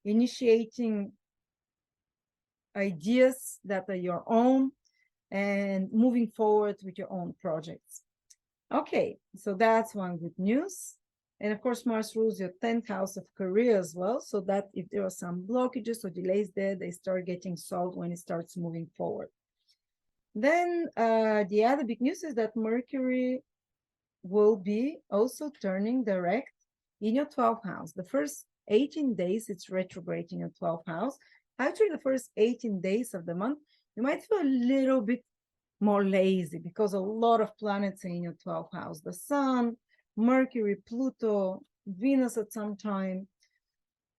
initiating ideas that are your own and moving forward with your own projects. Okay, so that's one good news. And of course, Mars rules your 10th house of career as well, so that if there are some blockages or delays there, they start getting solved when it starts moving forward. Then the other big news is that Mercury will be also turning direct in your 12th house. The first 18 days, it's retrograde in your 12th house. Actually, the first 18 days of the month, you might feel a little bit more lazy because a lot of planets are in your 12th house. The Sun, Mercury, Pluto, Venus at some time.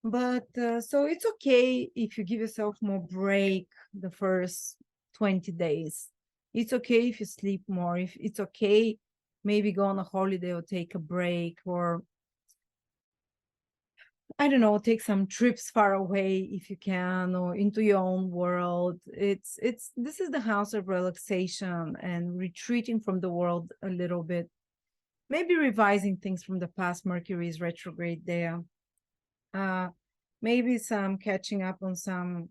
But so it's okay if you give yourself more break the first 20 days. It's okay if you sleep more. If it's okay, maybe go on a holiday or take a break, or I don't know, take some trips far away if you can, or into your own world. This is the house of relaxation and retreating from the world a little bit. Maybe revising things from the past. Mercury is retrograde there. Maybe some catching up on some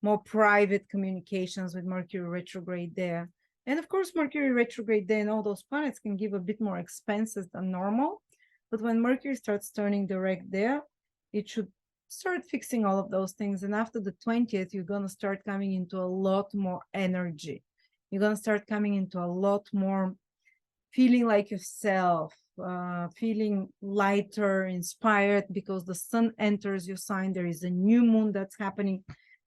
more private communications with Mercury retrograde there. And of course, Mercury retrograde there and all those planets can give a bit more expenses than normal. But when Mercury starts turning direct there, it should start fixing all of those things. And after the 20th, you're going to start coming into a lot more energy. You're going to start coming into a lot more feeling like yourself, feeling lighter, inspired, because the sun enters your sign. There is a new moon that's happening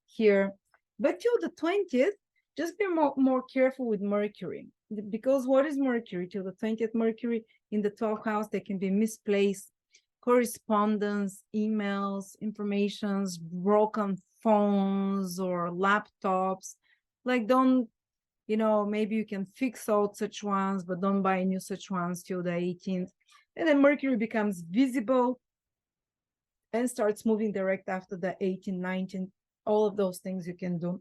here. But till the 20th, just be more careful with Mercury. Because what is Mercury? Till the 20th, Mercury in the 12th house, they can be misplaced correspondence, emails, informations, broken phones or laptops. Like, don't, maybe you can fix out such ones, but don't buy new such ones till the 18th. And then Mercury becomes visible and starts moving direct after the 18th, 19th. All of those things you can do.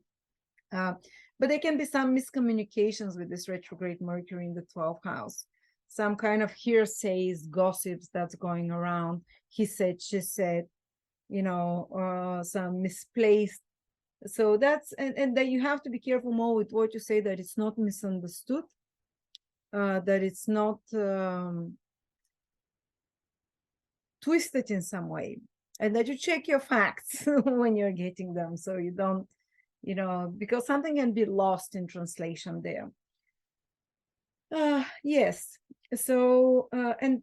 But there can be some miscommunications with this retrograde Mercury in the 12th house. Some kind of hearsays, gossips that's going around. He said, she said. you know, some misplaced. So that's, and that you have to be careful more with what you say, that it's not misunderstood, that it's not twisted in some way, and that you check your facts when you're getting them, so you don't, you know, because something can be lost in translation there. Yes. So and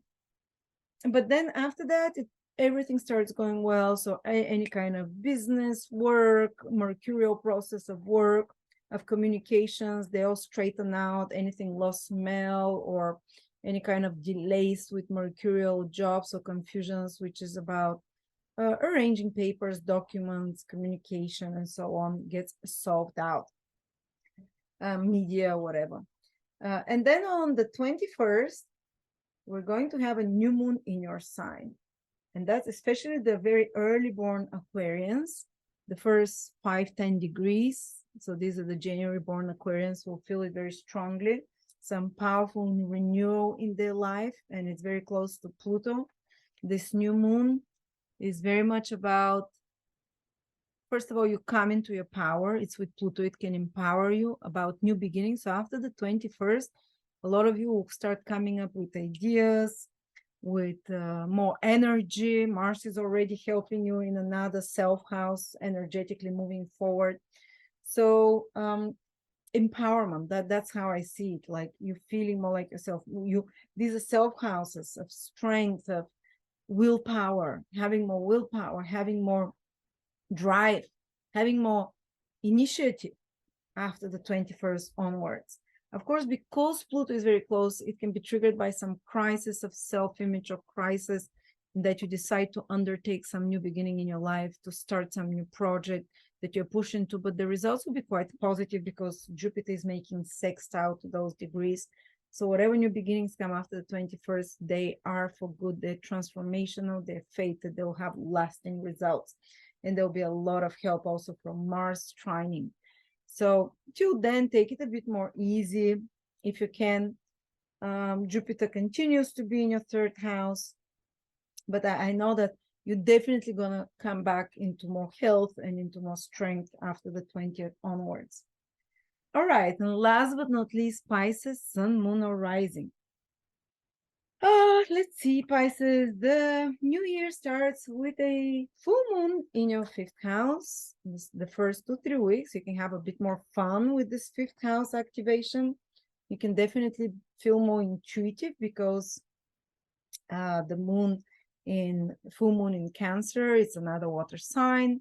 but then after that, everything starts going well. So any kind of business, work, mercurial process of work, of communications, they all straighten out. Anything lost smell or any kind of delays with mercurial jobs or confusions, which is about arranging papers, documents, communication, and so on, gets solved out. Media, whatever. And then on the 21st, we're going to have a new moon in your sign. And that's especially the very early born Aquarians, the first 5-10 degrees. So these are the January born Aquarians, will feel it very strongly. Some powerful renewal in their life, and it's very close to Pluto. This new moon is very much about, first of all, you come into your power. It's with Pluto, it can empower you, about new beginnings. So after the 21st, a lot of you will start coming up with ideas, with more energy. Mars is already helping you in another self house, energetically moving forward. So empowerment, that's how I see it. Like you feeling more like yourself. These are self houses of strength, of willpower, having more willpower, having more drive, having more initiative after the 21st onwards. Of course, because Pluto is very close, it can be triggered by some crisis of self-image or crisis that you decide to undertake some new beginning in your life, to start some new project that you're pushing to, but the results will be quite positive because Jupiter is making sextile to those degrees. So whatever new beginnings come after the 21st, they are for good, they're transformational, they're fated, they'll have lasting results. And there'll be a lot of help also from Mars trining. So till then, take it a bit more easy if you can. Jupiter continues to be in your third house, but I know that you're definitely going to come back into more health and into more strength after the 20th onwards. All right, and last but not least, Pisces, Sun, Moon, or Rising. Let's see, Pisces. The new year starts with a full moon in your fifth house. The first 2-3 weeks, you can have a bit more fun with this fifth house activation. You can definitely feel more intuitive because the moon in full moon in Cancer, it's another water sign.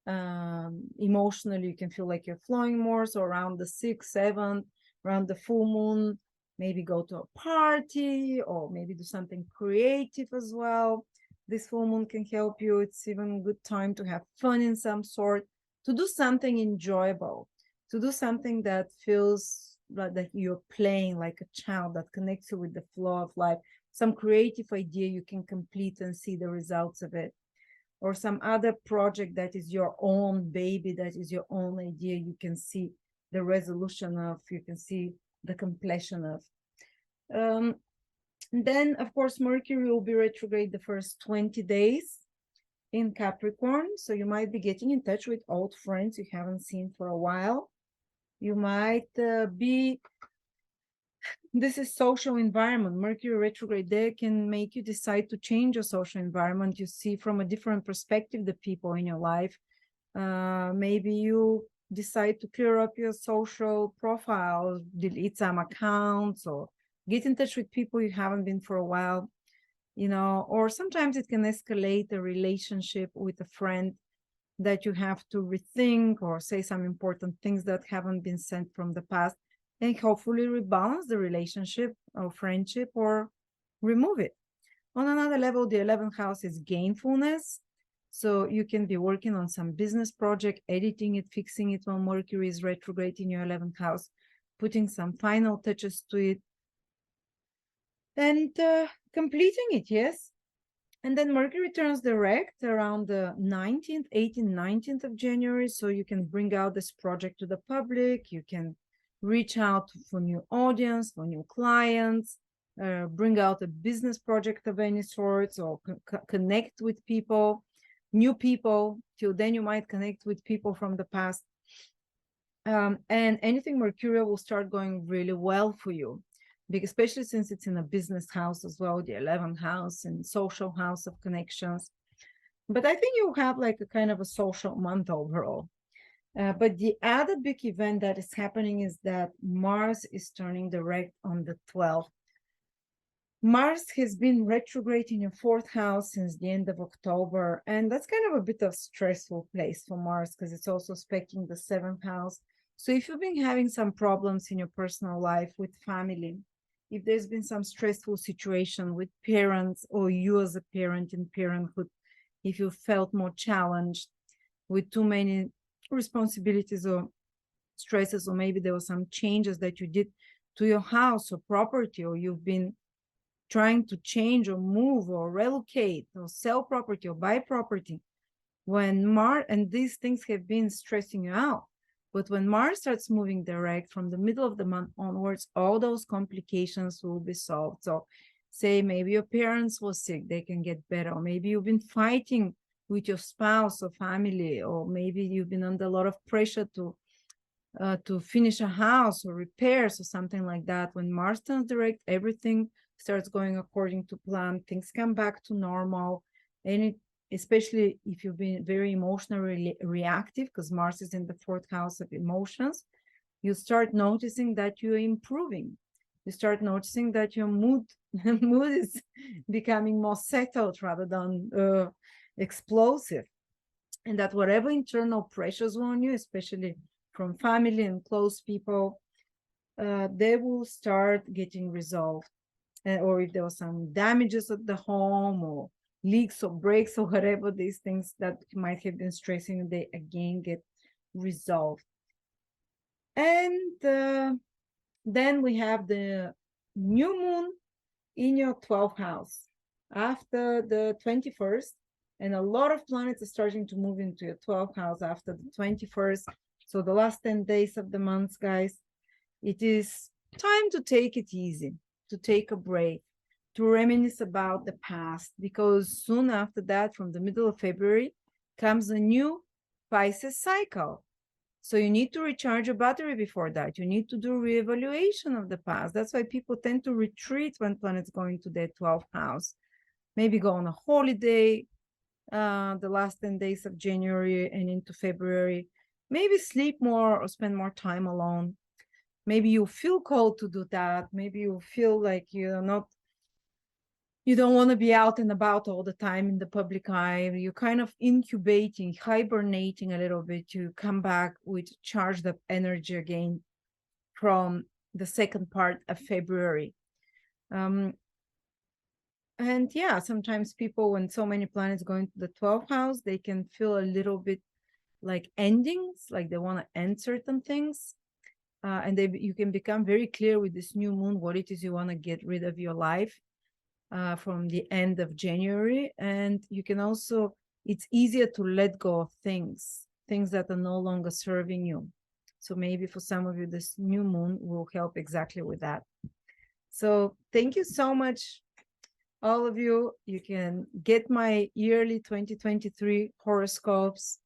Emotionally, you can feel like you're flowing more. So around the 6th, 7th, around the full moon, maybe go to a party or maybe do something creative as well. This full moon can help you. It's even a good time to have fun in some sort, to do something enjoyable, to do something that feels like that you're playing like a child, that connects you with the flow of life, some creative idea you can complete and see the results of it, or some other project that is your own baby, that is your own idea, you can see the resolution of, you can see the completion of. Then, of course, Mercury will be retrograde the first 20 days in Capricorn. So you might be getting in touch with old friends you haven't seen for a while. You might this is social environment. Mercury retrograde there can make you decide to change your social environment. You see from a different perspective the people in your life. Maybe you decide to clear up your social profile, delete some accounts, or get in touch with people you haven't been for a while, you know, or sometimes it can escalate a relationship with a friend that you have to rethink or say some important things that haven't been said from the past, and hopefully rebalance the relationship or friendship or remove it. On another level, the 11th house is gainfulness. So you can be working on some business project, editing it, fixing it when Mercury is retrograde in your 11th house, putting some final touches to it, and completing it, yes. And then Mercury turns direct around the 19th, 18th, 19th of January. So you can bring out this project to the public. You can reach out for new audience, for new clients, bring out a business project of any sorts, or connect with people. new people. Till then, you might connect with people from the past. And anything Mercurial will start going really well for you, because especially since it's in a business house as well, the 11th house and social house of connections. But I think you'll have like a kind of a social month overall. But the other big event that is happening is that Mars is turning direct on the 12th. Mars has been retrograde in your 4th house since the end of October, and that's kind of a bit of stressful place for Mars because it's also aspecting the 7th house. So if you've been having some problems in your personal life with family, if there's been some stressful situation with parents or you as a parent in parenthood, if you felt more challenged with too many responsibilities or stresses, or maybe there were some changes that you did to your house or property, or you've been trying to change or move or relocate or sell property or buy property, when Mars, and these things have been stressing you out, but when Mars starts moving direct from the middle of the month onwards, all those complications will be solved. So say maybe your parents were sick, they can get better, or maybe you've been fighting with your spouse or family, or maybe you've been under a lot of pressure to finish a house or repairs or something like that. When Mars turns direct, everything starts going according to plan. Things come back to normal. And especially if you've been very emotionally reactive, because Mars is in the 4th house of emotions, you start noticing that you're improving. You start noticing that your mood is becoming more settled rather than explosive. And that whatever internal pressures were on you, especially from family and close people, they will start getting resolved. Or if there was some damages at the home, or leaks or breaks or whatever, these things that might have been stressing, they again get resolved. And then we have the new moon in your 12th house after the 21st. And a lot of planets are starting to move into your 12th house after the 21st. So the last 10 days of the month, guys, it is time to take it easy, to take a break, to reminisce about the past, because soon after that, from the middle of February, comes a new Pisces cycle. So you need to recharge your battery before that. You need to do reevaluation of the past. That's why people tend to retreat when planets go into their 12th house. Maybe go on a holiday the last 10 days of January and into February. Maybe sleep more or spend more time alone. Maybe you feel called to do that. Maybe you feel like you don't want to be out and about all the time in the public eye. You're kind of incubating, hibernating a little bit. You come back with charged up energy again from the second part of February. And yeah, sometimes people, when so many planets go into the 12th house, they can feel a little bit like endings, like they want to end certain things. And you can become very clear with this new moon what it is you want to get rid of your life from the end of January. And you can also, it's easier to let go of things that are no longer serving you. So maybe for some of you, this new moon will help exactly with that. So thank you so much, all of you. You can get my yearly 2023 horoscopes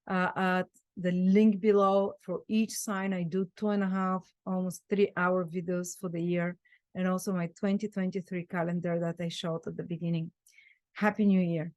at the link below. For each sign, I do 2.5, almost 3-hour videos for the year, and also my 2023 calendar that I showed at the beginning. Happy New Year.